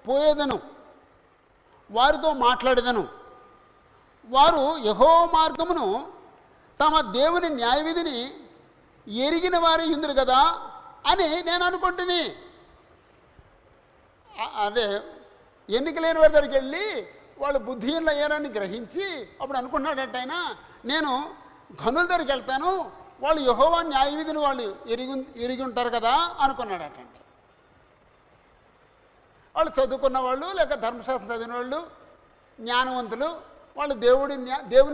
పోయేదను, వారితో మాట్లాడేదను, వారు యెహోవా మార్గమును తమ దేవుని న్యాయవిధిని ఎరిగిన వారి ఉందరు కదా అని నేను అనుకుంటుని. అదే ఎన్నిక లేని వారి దగ్గరికి వెళ్ళి వాళ్ళు బుద్ధిహీనులు అయ్యారని గ్రహించి అప్పుడు అనుకున్నాడంటే ఆయన, నేను ఘనుల దగ్గరికి వెళ్తాను, వాళ్ళు యెహోవా న్యాయవిధిని వాళ్ళు ఎరిగి ఉంటారు కదా అనుకున్నాడటండి. వాళ్ళు చదువుకున్న వాళ్ళు, లేక ధర్మశాస్త్రం చదివిన వాళ్ళు, జ్ఞానవంతులు, వాళ్ళు దేవుని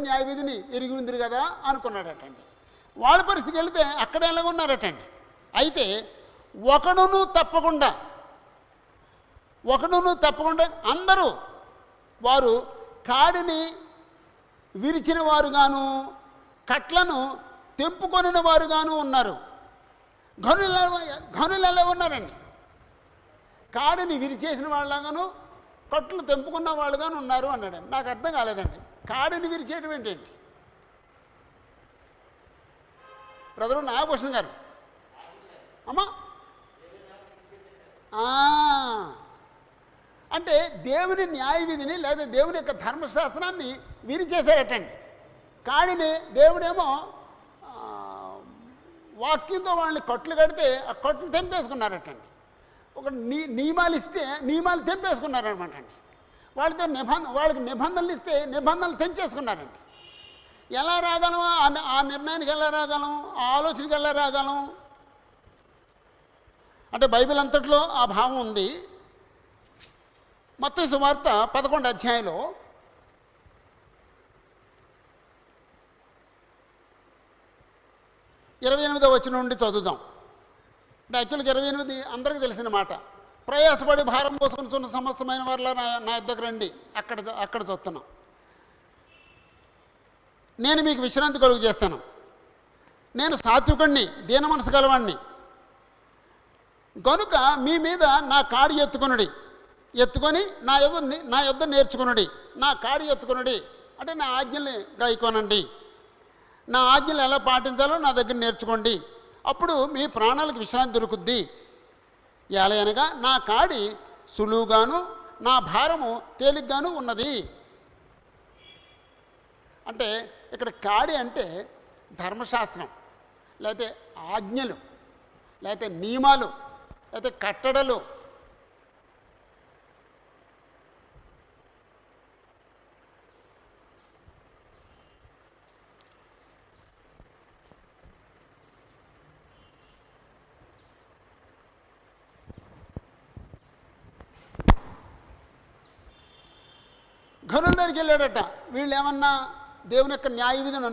న్యాయవిధిని ఎరిగి ఉంది కదా అనుకున్నాడటండి. వాళ్ళ పరిస్థితికి వెళితే అక్కడ ఎలా ఉన్నారటండి. అయితే ఒకడును తప్పకుండా అందరూ వారు కాడిని విరిచిన వారుగాను కట్లను తెంపుకొనిన వారుగాను ఉన్నారు. ఘనులు ఎలా ఉన్నారండి? కాడిని విరిచేసిన వాళ్ళగాను కట్లు తెంపుకున్న వాళ్ళుగాను ఉన్నారు అన్నాడండి. నాకు అర్థం కాలేదండి, కాడిని విరిచేయడం ఏంటండి? బ్రదరు నాగభూషణ్ గారు, అమ్మా, అంటే దేవుని న్యాయవిధిని లేదా దేవుని యొక్క ధర్మశాస్త్రాన్ని విరిచేశారటండి. కాడిని దేవుడేమో వాక్యంతో వాళ్ళని కట్లు కడితే ఆ కట్లు తెంపేసుకున్నారటండి. ఒక నియమాలు ఇస్తే నియమాలు తెంపేసుకున్నారనమాట అండి. వాళ్ళకి నిబంధనలు ఇస్తే నిబంధనలు తెంచేసుకున్నారండి. ఎలా రాగలం? ఆ నిర్ణయానికి ఎలా రాగలం? ఆ ఆలోచనకి ఎలా రాగలం? అంటే బైబిల్ అంతట్లో ఆ భావం ఉంది. మత్తయి సువార్త 11వ అధ్యాయంలో 28వ వచనం నుండి చదువుదాం. అంటే యాక్చువల్గా 28 అందరికీ తెలిసిన మాట. ప్రయాసపడి భారం మోసుకొని సమస్తమైన వారిలో నా యొద్దకు రండి. అక్కడ చదువుతున్నాం. నేను మీకు విశ్రాంతి కలుగు చేస్తాను. నేను సాత్వికుణ్ణి, దీన మనసు గలవాణ్ణి కనుక మీ మీద నా కాడి ఎత్తుకొని నా యొద్ద నేర్చుకునుడి. నా కాడి ఎత్తుకునుడి అంటే నా ఆజ్ఞల్ని గాయకోనండి. నా ఆజ్ఞలు ఎలా పాటించాలో నా దగ్గర నేర్చుకోండి. అప్పుడు మీ ప్రాణాలకు విశ్రాంతి దొరుకుద్ది. ఎలాగనగా నా కాడి సులువుగాను నా భారము తేలిగ్గాను ఉన్నది. అంటే ఇక్కడ కాడి అంటే ధర్మశాస్త్రం, లేకపోతే ఆజ్ఞలు, లేకపోతే నియమాలు, లేకపోతే కట్టడలు. ఘనుల దగ్గరికి వెళ్ళాడట. వీళ్ళు ఏమన్నా దేవుని యొక్క న్యాయ విధిని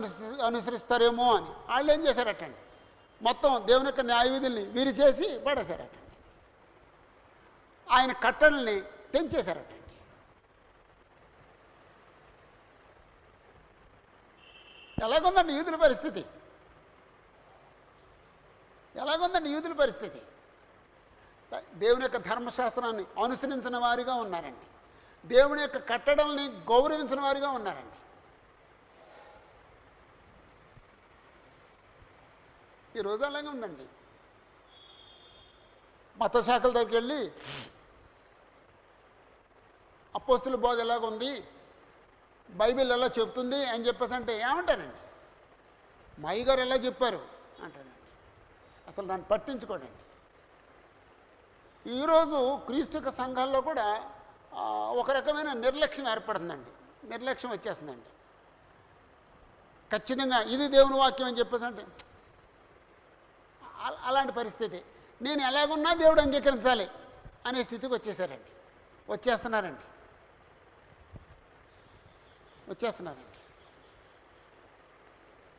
అనుసరిస్తారేమో అని వాళ్ళు ఏం చేశారటండి, మొత్తం దేవుని యొక్క న్యాయ విధుల్ని వీరు చేసి పడేశారటండి. ఆయన కట్టడల్ని తెంచేశారటండి. ఎలాగుందండి యూదుల పరిస్థితి? ఎలాగుందండి యూదుల పరిస్థితి? దేవుని యొక్క ధర్మశాస్త్రాన్ని అనుసరించిన వారిగా ఉన్నారండి. దేవుని యొక్క కట్టడల్ని గౌరవించిన వారిగా ఉన్నారండి. ఈరోజు అలాగే ఉందండి. మత శాఖల దగ్గరికి వెళ్ళి అపోస్తుల బోధ ఎలాగుంది, బైబిల్ ఎలా చెప్తుంది అని చెప్పేసి అంటే ఏమంటారండి, మై గారు ఎలా చెప్పారు అంటారండి. అసలు దాన్ని పట్టించుకోడండి. ఈరోజు క్రీస్తు యొక్క సంఘాల్లో కూడా ఒక రకమైన నిర్లక్ష్యం ఏర్పడుతుందండి. నిర్లక్ష్యం వచ్చేస్తుందండి. ఖచ్చితంగా ఇది దేవుని వాక్యం అని చెప్పేసి అంటే అలాంటి పరిస్థితి. నేను ఎలాగున్నా దేవుడు అంగీకరించాలి అనే స్థితికి వచ్చేస్తున్నారండి.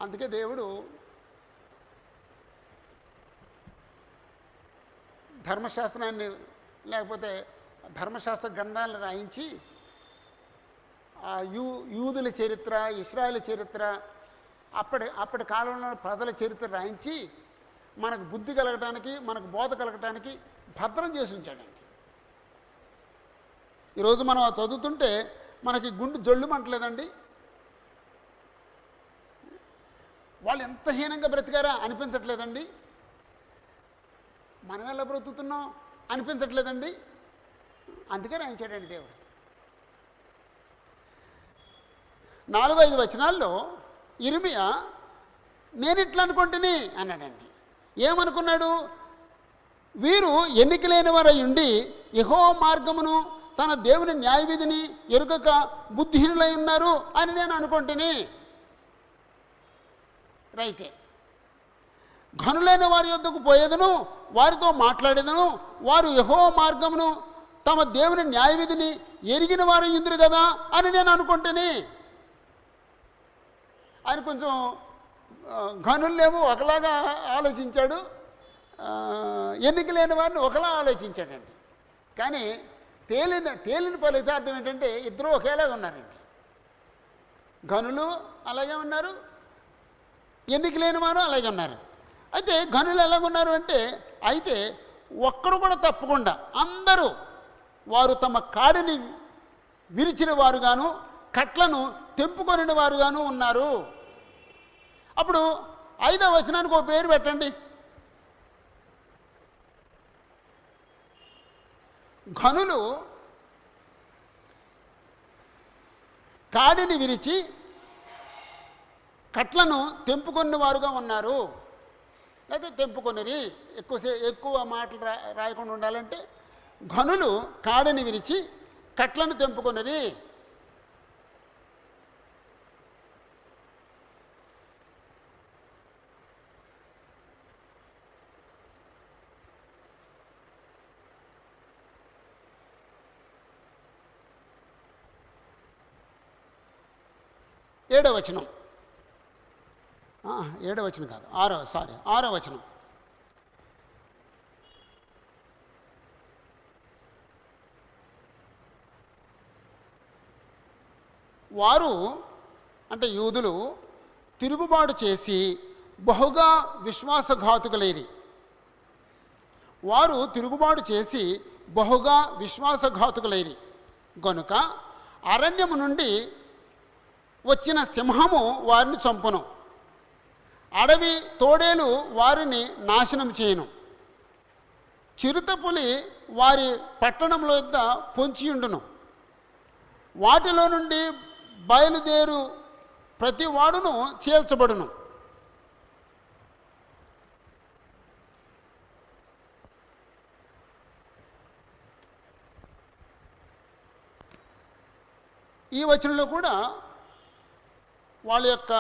అందుకే దేవుడు ధర్మశాస్త్రాన్ని లేకపోతే ధర్మశాస్త్ర గ్రంథాలను రాయించి యూదుల చరిత్ర, ఇశ్రాయేల్ చరిత్ర, అప్పటి కాలంలో ప్రజల చరిత్ర రాయించి మనకు బుద్ధి కలగటానికి, మనకు బోధ కలగటానికి భద్రం చేసి ఉంచాడండి. ఈరోజు మనం చదువుతుంటే మనకి గుండె జొళ్ళు మంటలేదండి. వాళ్ళు ఎంత హీనంగా బ్రతికారా అనిపించట్లేదండి. మనం ఎలా బ్రతుకుతున్నాం అనిపించట్లేదండి. అందుకే రాయించాడండి దేవుడు. 4-5 వచనాల్లో ఇర్మియా నేను ఇట్లా అనుకుంటుని అన్నాడండి. ఏమనుకున్నాడు? వీరు ఎన్నికలేని వారై ఉండి యెహోవా మార్గమును తన దేవుని న్యాయ విధిని ఎరుగక బుద్ధిహీనులై ఉన్నారు అని నేను అనుకుంటుని. రైటే. ఘనులైన వారి యొద్దకు పోయేదను, వారితో మాట్లాడేదను, వారు యెహోవా మార్గమును తమ దేవుని న్యాయ విధిని ఎరిగిన వారు ఇందురు కదా అని నేను అనుకుంటుని. ఆయన కొంచెం ఘనులేమో ఒకలాగా ఆలోచించాడు, ఎన్నికలేని వారిని ఒకలా ఆలోచించాడండి. కానీ తేలిన ఫలితార్థం ఏంటంటే ఇద్దరు ఒకేలాగా ఉన్నారండి. ఘనులు అలాగే ఉన్నారు, ఎన్నికలేని వారు అలాగే ఉన్నారు. అయితే ఘనులు ఎలాగున్నారు అంటే, అయితే ఒక్కడు కూడా తప్పకుండా అందరూ వారు తమ కాడిని విరిచిన వారుగాను కట్లను తెంపుకొనిన వారుగాను ఉన్నారు. అప్పుడు 5వ వచనానికి ఒక పేరు పెట్టండి. ఘనులు కాడిని విరిచి కట్లను తెంపుకొన్న వారుగా ఉన్నారు. లేదా తెంపుకొనిరి, ఎక్కువ మాటలు రాయకుండా ఉండాలంటే ఘనులు కాడిని విరిచి కట్లను తెంపుకొనిరి. ఏడవ వచనం కాదు, 6వ వచనం. వారు అంటే యూదులు తిరుగుబాటు చేసి బహుగా విశ్వాసఘాతుకులైరి. వారు తిరుగుబాటు చేసి బహుగా విశ్వాసఘాతుకులైరి గనుక అరణ్యము నుండి వచ్చిన సింహము వారిని చంపును, అడవి తోడేలు వారిని నాశనం చేయును. చిరుతపులి వారి పట్టణంలో యొద్ద పొంచియుండును. వాటిలో నుండి బయలుదేరు ప్రతి వాడును చీల్చబడును. ఈ వచనంలో కూడా వాళ్ళ యొక్క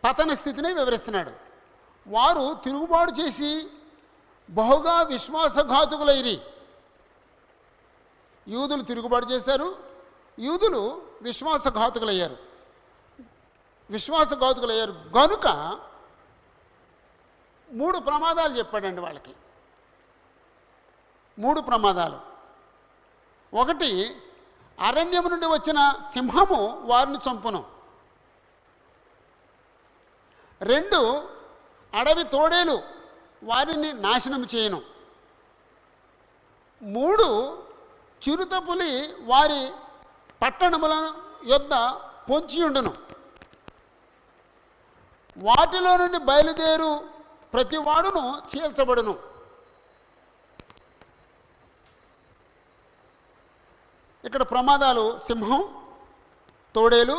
పతన స్థితిని వివరిస్తున్నాడు. వారు తిరుగుబాటు చేసి బహుగా విశ్వాసఘాతుకులైరి. యూదులు తిరుగుబాటు చేశారు, యూదులు విశ్వాసఘాతుకులయ్యారు గనుక 3 ప్రమాదాలు చెప్పాడండి వాళ్ళకి. 3 ప్రమాదాలు. 1, అరణ్యము నుండి వచ్చిన సింహము వారిని చంపును. 2, అడవి తోడేలు వారిని నాశనం చేయను. 3, చిరుతపులి వారి పట్టణముల యొద్ద పొంచియుండును. వాటిలో నుండి బయలుదేరు ప్రతి వాడును చీల్చబడును. ఇక్కడ ప్రమాదాలు సింహం, తోడేలు,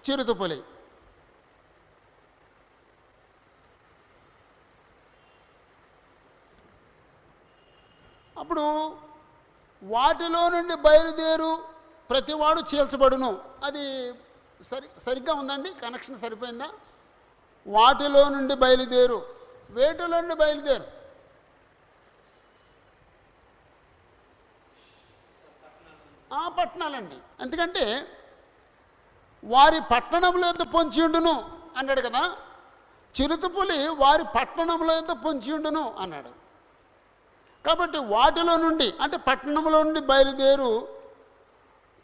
చిరుతపులి. అప్పుడు వాటిలో నుండి బయలుదేరు ప్రతివాడు చీల్చబడును. అది సరిగ్గా ఉందండి? కనెక్షన్ సరిపోయిందా? వాటిలో నుండి బయలుదేరు, వేటిలో నుండి బయలుదేరు? పట్టణాలండి. ఎందుకంటే వారి పట్టణంలో ఎంత పొంచియుండును అన్నాడు కదా. చిరుతపులి వారి పట్టణంలో ఎంత పొంచియుండును అన్నాడు. కాబట్టి వాటిలో నుండి అంటే పట్టణంలో నుండి బయలుదేరు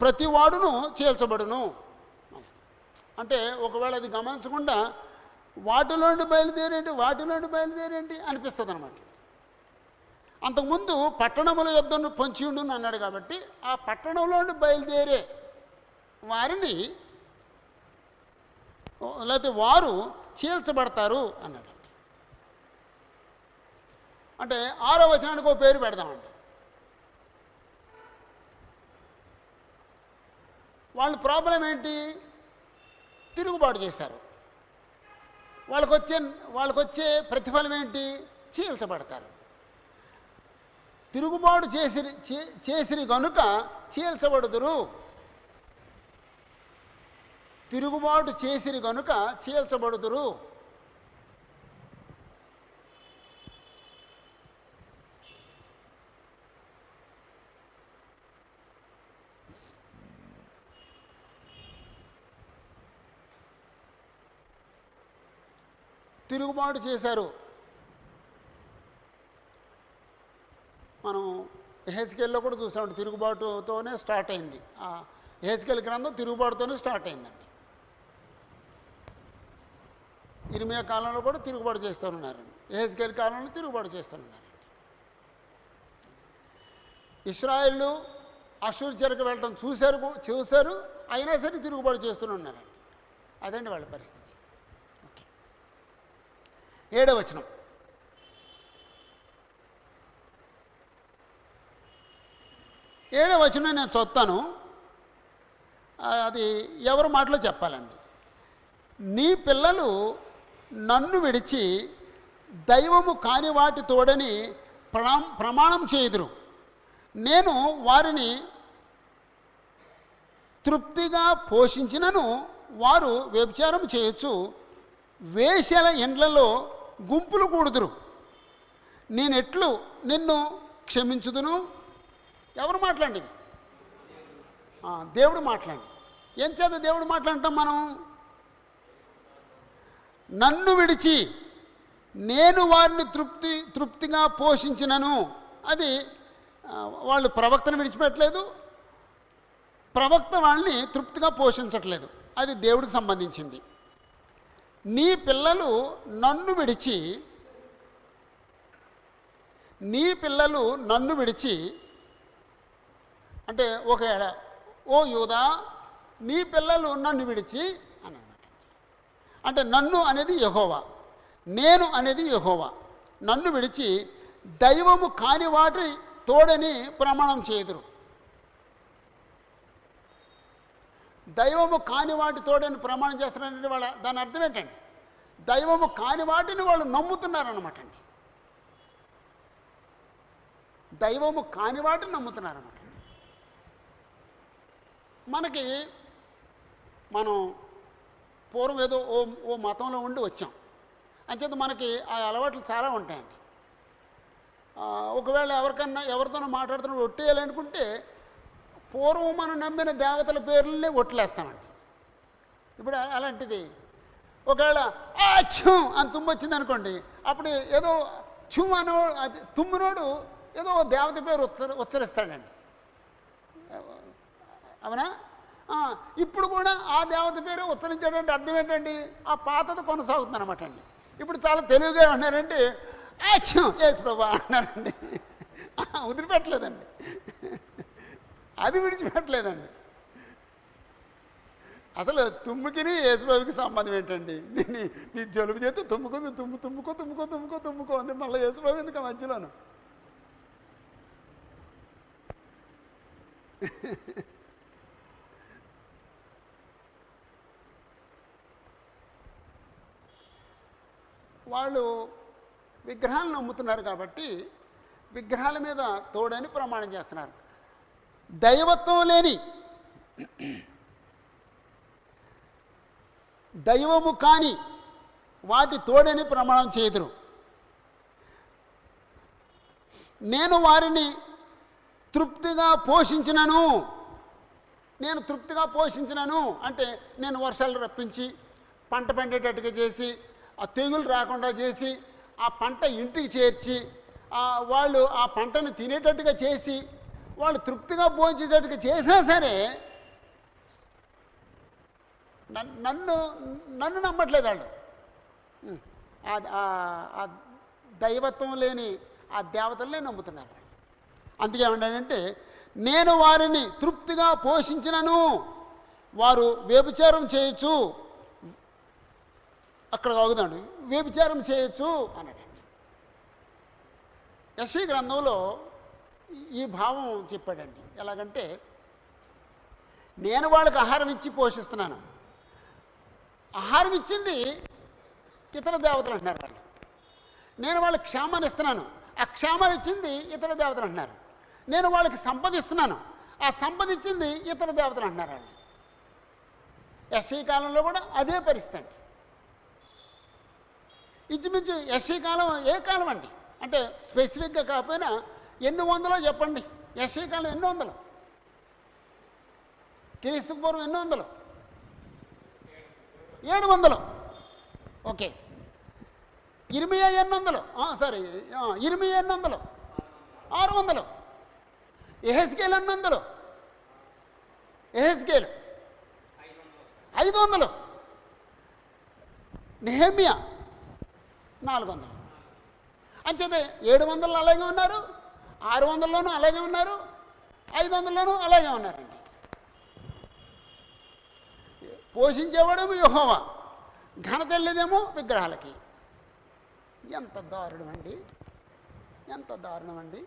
ప్రతి వాడును చీల్చబడును. అంటే ఒకవేళ అది గమనించకుండా వాటిలో నుండి బయలుదేరేంటి అనిపిస్తుంది అన్నమాట. అంతకుముందు పట్టణముల యొద్దను పొంచియుండును అన్నాడు కాబట్టి ఆ పట్టణంలో నుండి బయలుదేరే వారిని లేకపోతే వారు చీల్చబడతారు అన్నాడు. అంటే 6వ వచనానికి ఒక పేరు పెడదామండి. వాళ్ళ ప్రాబ్లం ఏంటి? తిరుగుబాటు చేశారు. వాళ్ళకొచ్చే ప్రతిఫలం ఏంటి? చీల్చబడతారు. తిరుగుబాటు చేసిరి గనుక చీల్చబడుదురు. తిరుగుబాటు చేసిరి గనుక చీల్చబడుదురు. తిరుగుబాటు చేశారు. మనం ఎహెజ్కేల్లో కూడా చూసామండి, తిరుగుబాటుతోనే స్టార్ట్ అయింది. ఎహెజ్కేల్ గ్రంథం తిరుగుబాటుతోనే స్టార్ట్ అయిందండి. ఇర్మియా కాలంలో కూడా తిరుగుబాటు చేస్తున్నారు, ఎహెజ్కేల్ కాలంలో తిరుగుబాటు చేస్తున్నారు. ఇశ్రాయేలు అషూరు చెరకు వెళ్ళటం చూశారు, అయినా సరే తిరుగుబాటు చేస్తున్నారండి. అదండి వాళ్ళ పరిస్థితి. ఓకే, 7వ వచనం. ఏడవ వచనం నేను చదువుతాను. అది ఎవరి మాటలో చెప్పాలండి. నీ పిల్లలు నన్ను విడిచి దైవము కాని వాటి తోడని ప్రమాణం చేయుదురు. నేను వారిని తృప్తిగా పోషించినను వారు వ్యభిచారం చేయొచ్చు. వేశ్యల ఇండ్లలో గుంపులు కూడుదురు. నేనెట్లు నిన్ను క్షమించుదును? ఎవరు మాట్లాడండి? దేవుడు మాట్లాడి. ఎంచేత దేవుడు మాట్లాడటం? మనం నన్ను విడిచి నేను వారిని తృప్తిగా పోషించినను. అది వాళ్ళు ప్రవక్తను విడిచిపెట్టలేదు, ప్రవక్త వాళ్ళని తృప్తిగా పోషించట్లేదు. అది దేవుడికి సంబంధించింది. నీ పిల్లలు నన్ను విడిచి అంటే ఒకవేళ ఓ యూదా నీ పిల్లలు నన్ను విడిచి అని అన్నమాట. అంటే నన్ను అనేది యెహోవా, నేను అనేది యెహోవా. నన్ను విడిచి దైవము కాని వాటి తోడని ప్రమాణం చేయుదురు. దైవము కాని వాటి తోడని ప్రమాణం చేస్తున్నారంటే వాళ్ళ దాని అర్థం ఏంటండి? దైవము కాని వాటిని వాళ్ళు నమ్ముతున్నారన్నమాట అండి. దైవము కాని వాటిని నమ్ముతున్నారన్నమాట. మనం పూర్వం ఏదో ఓ మతంలో ఉండి వచ్చాం, అంచేత మనకి ఆ అలవాట్లు చాలా ఉంటాయండి. ఒకవేళ ఎవరితోనో మాట్లాడుతున్న ఒట్టేయాలనుకుంటే పూర్వం మనం నమ్మిన దేవతల పేర్లని ఒట్లేస్తామండి. ఇప్పుడు అలాంటిది ఒకవేళ ఛూ అని తుమ్ము వచ్చింది అనుకోండి, అప్పుడు ఏదో ఛూ అనో అది తుమ్మునోడు ఏదో దేవత పేరు ఉచ్చరిస్తాడండి. అవునా? ఇప్పుడు కూడా ఆ దేవత పేరు ఉచ్చరించాడంటే అర్థం ఏంటండి? ఆ పాతది కొనసాగుతుంది అనమాట అండి. ఇప్పుడు చాలా తెలివిగా ఉన్నారంటే యేసు ప్రభా అన్నారండి. వదిలిపెట్టలేదండి, అది విడిచిపెట్టలేదండి. అసలు తుమ్ముకిని యేసుప్రభుకి సంబంధం ఏంటండి? నీ జలుబు చేస్తే తుమ్ముకో అంది. మళ్ళీ యేసుప్రభు ఎందుకు మధ్యలోను? వాళ్ళు విగ్రహాలను నమ్ముతున్నారు కాబట్టి విగ్రహాల మీద తోడని ప్రమాణం చేస్తున్నారు. దైవత్వం లేని దైవము కాని వాటి తోడని ప్రమాణం చేయుదురు. నేను వారిని తృప్తిగా పోషించినను. నేను తృప్తిగా పోషించినను అంటే నేను వర్షాలు రప్పించి పంట పండేటట్టుగా చేసి, ఆ తెగులు రాకుండా చేసి, ఆ పంట ఇంటికి చేర్చి, వాళ్ళు ఆ పంటను తినేటట్టుగా చేసి, వాళ్ళు తృప్తిగా భోంచేటట్టుగా చేసినా సరే నన్ను నమ్మట్లేదు వాళ్ళు. ఆ దైవత్వం లేని ఆ దేవతలనే నమ్ముతున్నారు. అందుకే ఏమంటాడంటే నేను వారిని తృప్తిగా పోషించినను వారు వ్యభిచారం చేయొచ్చు. అక్కడ అవుతాడు వ్యభిచారం చేయొచ్చు అన్నాడండి. యెషయా గ్రంథంలో ఈ భావం చెప్పాడండి. ఎలాగంటే నేను వాళ్ళకి ఆహారం ఇచ్చి పోషిస్తున్నాను. ఆహారం ఇచ్చింది ఇతర దేవతలు అంటున్నారు వాళ్ళు. నేను వాళ్ళకి క్షేమాన్ని ఇస్తున్నాను, ఆ క్షేమాన్ని ఇచ్చింది ఇతర దేవతలు అంటున్నారు. నేను వాళ్ళకి సంపద ఇస్తున్నాను, ఆ సంపద ఇచ్చింది ఇతర దేవతలు అంటున్నారు వాళ్ళు. యెషయా కాలంలో కూడా అదే పరిస్థితి అండి. ఇంచుమించు యెషయా కాలం ఏ కాలం అండి అంటే స్పెసిఫిక్గా కాకపోయినా ఎన్ని వందలో చెప్పండి. యెషయా కాలం ఎన్ని వందలు? క్రీస్తు పూర్వం ఎన్ని వందలు? 700. ఓకే. ఇర్మియా ఎన్ని వందలు? సారీ, ఇర్మియా ఎన్ని వందలు? 600. యెహెజ్కేలు ఎన్ని వందలు? యెహెజ్కేలు 500. నెహెమ్యా 400. అంచేతే 700 అలాగే ఉన్నారు, 600లోనూ అలాగే ఉన్నారు, 500లోనూ అలాగే ఉన్నారండి. పోషించేవాడేమో యెహోవా, ఘనత వెళ్ళేదేమో విగ్రహాలకి. ఎంత దారుణం అండి, ఎంత దారుణం అండి.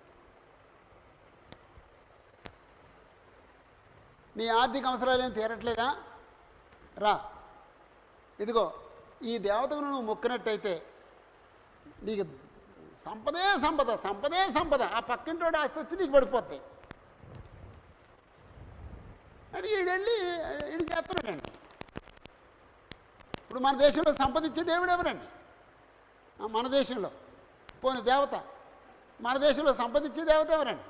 నీ ఆర్థిక అవసరాలు ఏం తీరట్లేదా? రా, ఇదిగో ఈ దేవతను నువ్వు మొక్కినట్టయితే నీకు సంపదే సంపద, సంపదే సంపద, ఆ పక్కింటోడు ఆస్తి వచ్చి నీకు పడిపోతాయి అని ఈడెళ్ళి ఈడు చేస్తున్నాడండి. ఇప్పుడు మన దేశంలో సంపద ఇచ్చే దేవుడు ఎవరండి? మన దేశంలో పోనీ దేవత, మన దేశంలో సంపద ఇచ్చే దేవత ఎవరండి?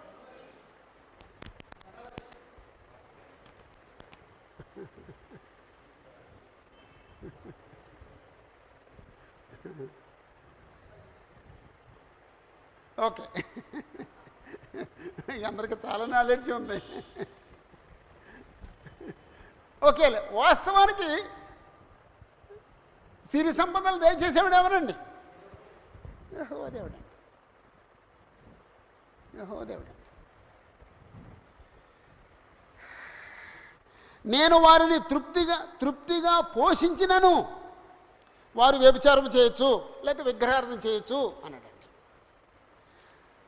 ఓకే, అందరికి చాలా నాలెడ్జ్ ఉంది. ఓకే, వాస్తవానికి సిరి సంపదలు దయచేసేవాడు ఎవరండి? యెహోవాదేవుడండి. యెహోవాదేవుడండి. నేను వారిని తృప్తిగా పోషించినను వారు వ్యభిచారం చేయొచ్చు, లేకపోతే విగ్రహార్థన చేయొచ్చు అన్నాడండి.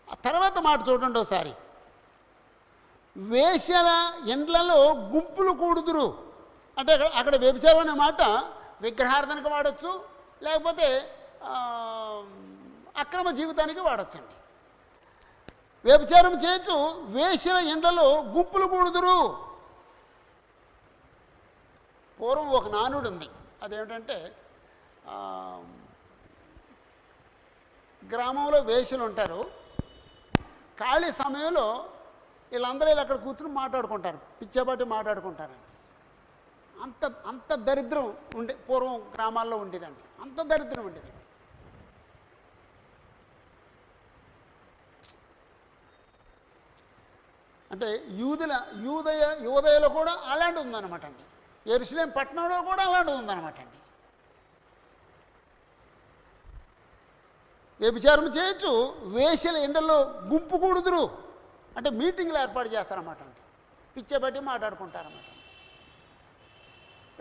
ఆ తర్వాత మాట చూడండి ఒకసారి. వేశ్యల ఇండ్లలో గుంపులు కూడుదురు అంటే అక్కడ వ్యభిచారం అనే మాట విగ్రహార్థనకు వాడచ్చు, లేకపోతే అక్రమ జీవితానికి వాడచ్చండి. వ్యభిచారం చేయొచ్చు, వేశ్యల ఇండ్లలో గుంపులు కూడుదురు. పూర్వం ఒక నానుడు ఉంది, అదేమిటంటే గ్రామంలో వేశ్యలు ఉంటారు, ఖాళీ సమయంలో వీళ్ళందరూ వీళ్ళు అక్కడ కూర్చుని మాట్లాడుకుంటారు, పిచ్చేపాటి మాట్లాడుకుంటారండి. అంత దరిద్రం పూర్వం గ్రామాల్లో ఉండేదండి, అంత దరిద్రం ఉండేది. అంటే యూదయలో కూడా అలాంటిది ఉందన్నమాట అండి. యెరూషలేం పట్టణంలో కూడా అలాంటిది ఉందన్నమాట అండి. వ్యభిచారం చేయొచ్చు, వేశ్యల ఎండల్లో గుంపు కూడుదురు అంటే మీటింగ్లు ఏర్పాటు చేస్తారన్నమాట అండి, పిచ్చేబట్టి మాట్లాడుకుంటారన్నమాట.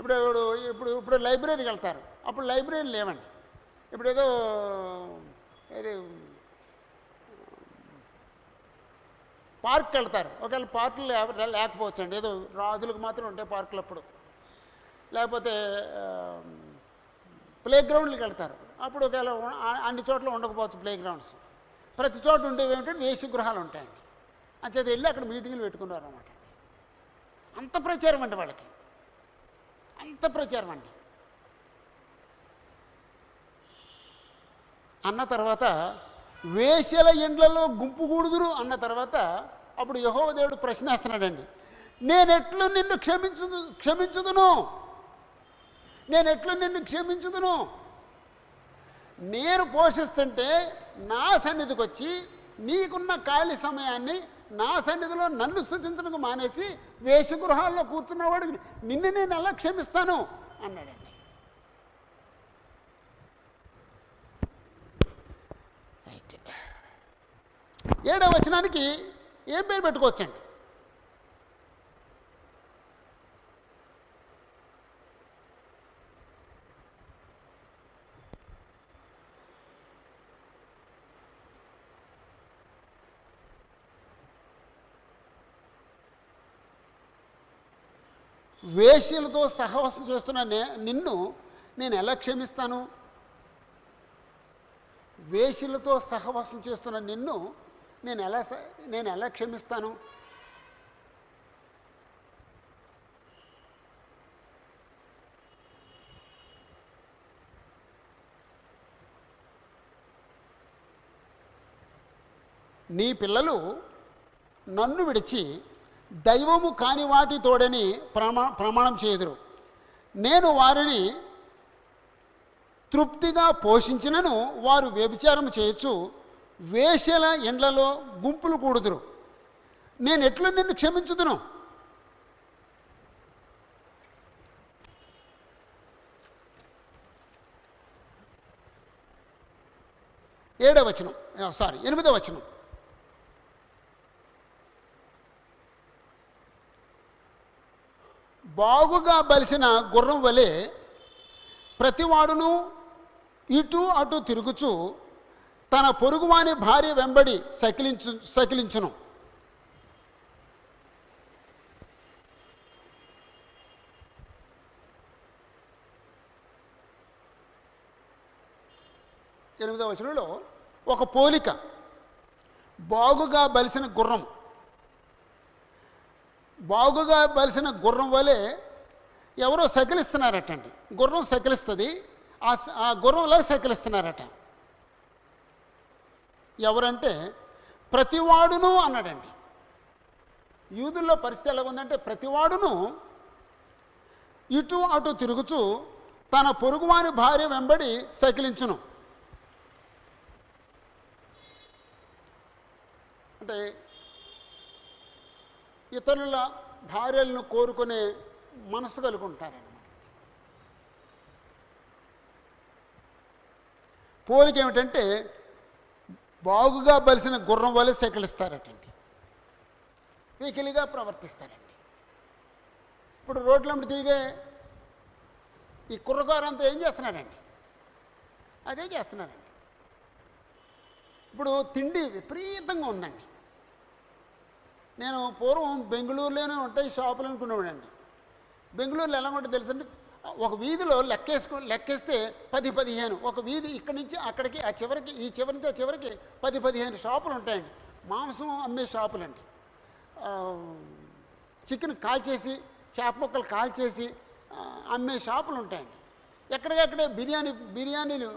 ఇప్పుడు లైబ్రరీకి వెళ్తారు, అప్పుడు లైబ్రరీ లేవండి. ఇప్పుడు ఏది పార్క్కి వెళ్తారు, ఒకవేళ పార్కులు లేకపోవచ్చు అండి, ఏదో రాజులకు మాత్రం ఉంటాయి పార్కులు అప్పుడు. లేకపోతే ప్లే గ్రౌండ్లకు వెళ్తారు, అప్పుడు ఒకవేళ అన్ని చోట్ల ఉండకపోవచ్చు ప్లే గ్రౌండ్స్. ప్రతి చోట ఉండేవి ఏమిటంటే వేశ్యగృహాలు ఉంటాయండి. అంచేత వెళ్ళి అక్కడ మీటింగ్లు పెట్టుకున్నారు అన్నమాట. అంత ప్రచారం అండి వాళ్ళకి, అంత ప్రచారం అండి. అన్న తర్వాత వేశ్యల ఇండ్లలో గుంపు కూడుదురు అన్న తర్వాత అప్పుడు యెహోవా దేవుడు ప్రశ్న వేస్తున్నాడండి. నేనెట్లు నిన్ను క్షమించుదును, నేనెట్లు నిన్ను క్షమించుదును? నేను పోషిస్తుంటే నా సన్నిధికి వచ్చి నీకున్న ఖాళీ సమయాన్ని నా సన్నిధిలో నన్ను స్తుతించడానికి మానేసి వేశ్యగృహాల్లో కూర్చున్నవాడికి నిన్ను నేను ఎలా క్షమిస్తాను అన్నాడండి. 7వ వచనానికి ఏం పేరు పెట్టుకోవచ్చండి? వేశ్యలతో సహవాసం చేస్తున్న నిన్ను నేను ఎలా క్షమిస్తాను? వేశ్యలతో సహవాసం చేస్తున్న నిన్ను నేను ఎలా క్షమిస్తాను? నీ పిల్లలు నన్ను విడిచి దైవము కాని వాటి తోడని ప్రమాణం చేయుదురు. నేను వారిని తృప్తిగా పోషించినను వారు వ్యభిచారం చేయొచ్చు, వేశ్యల ఇండ్లలో గుంపులు కూడుదురు. నేను ఎట్లు నిన్ను క్షమించుదును? ఎనిమిదవ వచనం. బాగుగా బలిసిన గుర్రం వలె ప్రతివాడును ఇటు అటు తిరుగుచు తన పొరుగువాని భార్య వెంబడి సకిలించును. ఎనిమిదవ వచనంలో ఒక పోలిక, బాగుగా బలిసిన గుర్రం, బాగుగా బలిసిన గుర్రం వలె ఎవరో సకిలిస్తున్నారటండి. గుర్రం సకిలిస్తుంది, ఆ గుర్రంలా సకిలిస్తున్నారట. ఎవరంటే ప్రతివాడును అన్నాడండి. యూదుల్లో పరిస్థితి ఎలా ఉందంటే ప్రతివాడును ఇటు అటు తిరుగుచు తన పొరుగువాని భార్య వెంబడి సకిలించును. అంటే ఇతరుల భార్యలను కోరుకునే మనసు కలిగి ఉంటారన్నమాట. పోలిక ఏమిటంటే బాగుగా బలిసిన గుర్రం వలె సెకిలిస్తారటండి, వెకిలిగా ప్రవర్తిస్తారండి. ఇప్పుడు రోడ్లమ్మడి తిరిగే ఈ కుర్రకారంతా ఏం చేస్తున్నారండి? అదే చేస్తున్నారండి. ఇప్పుడు తిండి విపరీతంగా ఉందండి. నేను పూర్వం బెంగళూరులోనే ఉంటాయి షాపులు అనుకునేవాడండి. బెంగళూరులో ఎలా ఉంటుంది తెలుసండి, ఒక వీధిలో లెక్కేస్తే 10-15, ఒక వీధి ఇక్కడి నుంచి అక్కడికి ఆ చివరికి ఈ చివరి నుంచి ఆ చివరికి 10-15 షాపులు ఉంటాయండి. మాంసం అమ్మే షాపులండి. చికెన్ కాల్చేసి చేప ముక్కలు కాల్చేసి అమ్మే షాపులు ఉంటాయండి. ఎక్కడికక్కడే బిర్యానీలు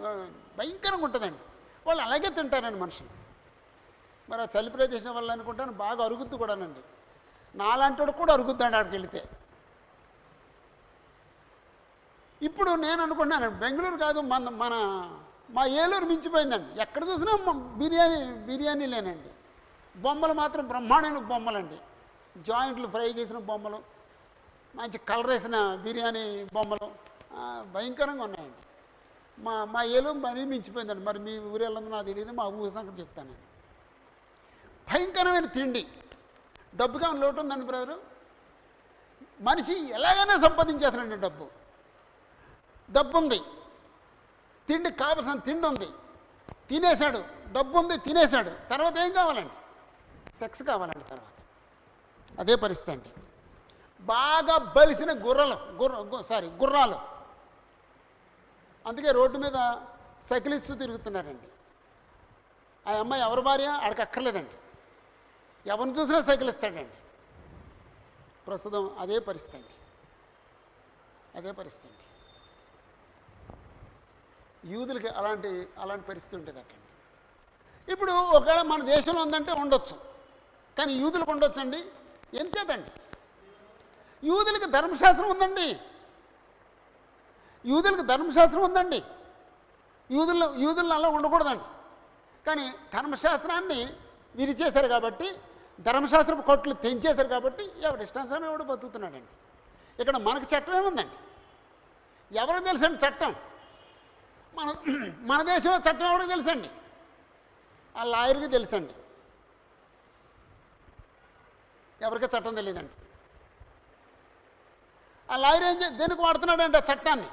భయంకరంగా ఉంటుందండి. వాళ్ళు అలాగే తింటారండి మనుషులు. మరి ఆ చలి ప్రదేశం వల్ల అనుకుంటాను బాగా అరుగుద్దు కూడానండి. నాలాంటి కూడా అరుగుద్దండి అక్కడికి వెళితే. ఇప్పుడు నేను అనుకుంటున్నాను బెంగళూరు కాదు మా ఏలూరు మించిపోయిందండి. ఎక్కడ చూసినా బిర్యానీలేనండి. బొమ్మలు మాత్రం బ్రహ్మాండమైన బొమ్మలండి. జాయింట్లు ఫ్రై చేసిన బొమ్మలు, మంచి కలర్ వేసిన బిర్యానీ బొమ్మలు భయంకరంగా ఉన్నాయండి. మా ఏలూరు మరీ మించిపోయిందండి. మరి మీ ఊరు వెళ్ళదు నాకు తెలియదు, మా ఊరి సంగతి చెప్తానండి. భయంకరమైన తిండి. డబ్బుగా లోటు ఉందండి బ్రదరు. మనిషి ఎలాగైనా సంపాదించేస్తున్నాడండి. డబ్బు ఉంది, తిండి కావలసిన తిండి ఉంది, తినేశాడు, డబ్బు ఉంది, తినేశాడు. తర్వాత ఏం కావాలండి? సెక్స్ కావాలండి. తర్వాత అదే పరిస్థితి అండి. బాగా బలిసిన గుర్రాలు. అందుకే రోడ్డు మీద సైకిలిస్తూ తిరుగుతున్నారండి. ఆ అమ్మాయి ఎవరి భార్య ఆడికి అక్కర్లేదండి, ఎవరిని చూసినా సైకిల్ ఇస్తాడండి. ప్రస్తుతం అదే పరిస్థితి అండి. యూదులకి అలాంటి పరిస్థితి ఉంటుందటండి. ఇప్పుడు ఒకవేళ మన దేశంలో ఉందంటే ఉండొచ్చు, కానీ యూదులకు ఉండొచ్చండి. ఎంచేతండి? యూదులకి ధర్మశాస్త్రం ఉందండి. యూదులను అలా ఉండకూడదండి. కానీ ధర్మశాస్త్రాన్ని విరిచేశారు కాబట్టి, ధర్మశాస్త్రపు కొట్లు తెంచేశారు కాబట్టి ఎవరి ఇష్టానుసారం ఎవడు బతుకుతున్నాడండి. ఇక్కడ మనకు చట్టం ఏముందండి? ఎవరికి తెలుసండి చట్టం? మన దేశంలో చట్టం ఎవరికి తెలుసండి? ఆ లాయర్కి తెలుసండి. ఎవరికి చట్టం తెలియదండి. ఆ లాయర్ దేనికి వాడుతున్నాడండి ఆ చట్టాన్ని?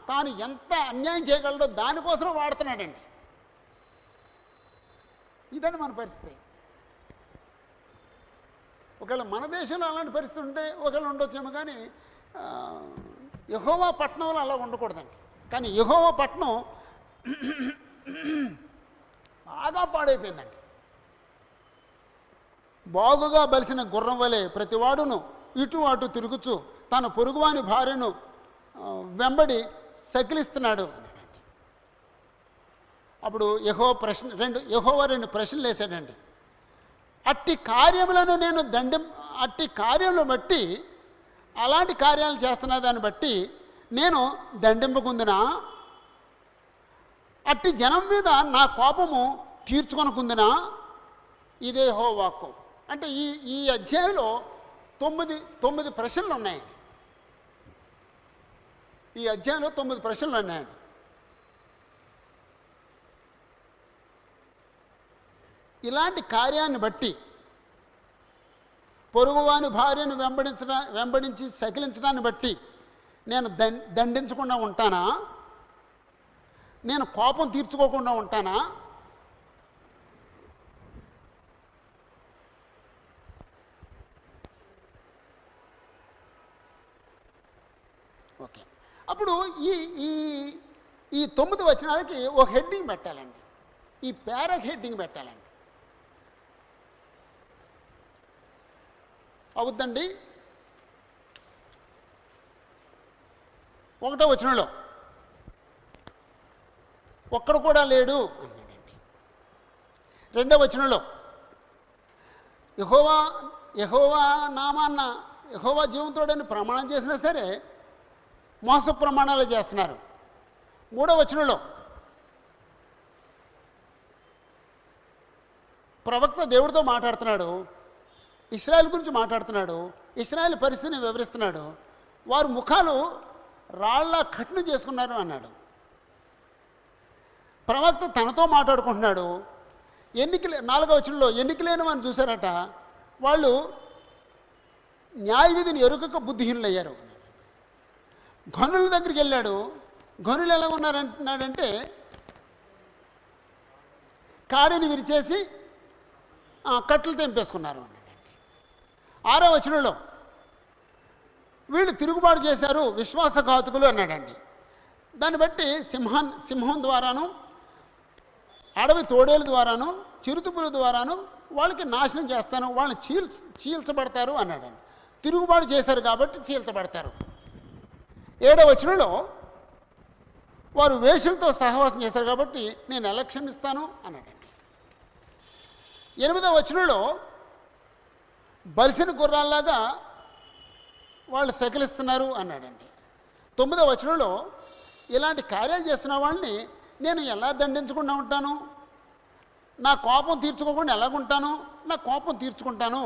తాను ఎంత అన్యాయం చేయగలడో దానికోసం వాడుతున్నాడండి. ఇదండి మన పరిస్థితి. ఒకవేళ మన దేశంలో అలాంటి పరిస్థితి ఉంటే ఒకవేళ ఉండొచ్చేమో, కానీ యెహోవా పట్టణంలో అలా ఉండకూడదండి. కానీ యెహోవా పట్టణం బాగా పాడైపోయిందండి. బాగుగా బలిసిన గుర్రం వలె ప్రతివాడును ఇటు అటు తిరుగుచు తన పొరుగువాని భార్యను వెంబడి సకిలిస్తున్నాడు అన్నాడండి. అప్పుడు యెహోవా రెండు ప్రశ్నలు వేశాడండి. అట్టి కార్యములను బట్టి, అలాంటి కార్యాలు చేస్తున్న దాన్ని బట్టి నేను దండింపకుందునా? అట్టి జనం మీద నా కోపము తీర్చుకొనకుందునా? ఇదే యెహోవాకు. అంటే ఈ అధ్యాయంలో 9 ప్రశ్నలు ఉన్నాయండి. ఈ అధ్యాయంలో 9 ప్రశ్నలు ఉన్నాయండి. ఇలాంటి కార్యాన్ని బట్టి, పొరుగువాని భార్యను వెంబడించి సకిలించడాన్ని బట్టి నేను దండించకుండా ఉంటానా? నేను కోపం తీర్చుకోకుండా ఉంటానా? ఓకే, అప్పుడు ఈ 9 వచనాలకి ఒక హెడ్డింగ్ పెట్టాలండి. ఈ పేరాకి హెడ్డింగ్ పెట్టాలండి. అవుద్దండి. 1వ వచనంలో ఒక్కడు కూడా లేడు అన్నాడండి. 2వ వచనంలో యెహోవా నామాన్న యెహోవా జీవంతోడని ప్రమాణం చేసినా సరే మోస ప్రమాణాలు చేస్తున్నారు. 3వ వచనంలో ప్రవక్త దేవుడితో మాట్లాడుతున్నాడు. ఇశ్రాయేల్ గురించి మాట్లాడుతున్నాడు. ఇశ్రాయేల్ పరిస్థితిని వివరిస్తున్నాడు. వారు ముఖాలు రాళ్ళ కఠినం చేసుకున్నారు అన్నాడు. ప్రవక్త తనతో మాట్లాడుకుంటున్నాడు. 4వ వచనంలో ఎన్నికలేని వారిని చూశారట, వాళ్ళు న్యాయ విధిని ఎరుకక బుద్ధిహీనులయ్యారు. ఘనుల దగ్గరికి వెళ్ళాడు. ఘనులు ఎలా ఉన్నారంటున్నాడంటే కాడిని విరిచేసి కట్టలు తెంపేసుకున్నారు అన్నాడండి. 6వ వచనంలో వీళ్ళు తిరుగుబాటు చేశారు, విశ్వాసఘాతుకులు అన్నాడండి. దాన్ని బట్టి సింహం ద్వారాను, అడవి తోడేలు ద్వారాను, చిరుతుపుల ద్వారాను వాళ్ళకి నాశనం చేస్తాను, వాళ్ళని చీల్చబడతారు అన్నాడండి. తిరుగుబాటు చేశారు కాబట్టి చీల్చబడతారు. 7వ వచనంలో వారు వేషలతో సహవాసం చేశారు కాబట్టి నేను ఎలా క్షమిస్తాను అన్నాడండి. 8వ వచనంలో బలిసిన గుర్రాల్లాగా వాళ్ళు సకిలిస్తున్నారు అన్నాడండి. 9వ వచనంలో ఇలాంటి కార్యాలు చేస్తున్న వాళ్ళని నేను ఎలా దండించకుండా ఉంటాను, నా కోపం తీర్చుకోకుండా ఎలాగుంటాను, నా కోపం తీర్చుకుంటాను.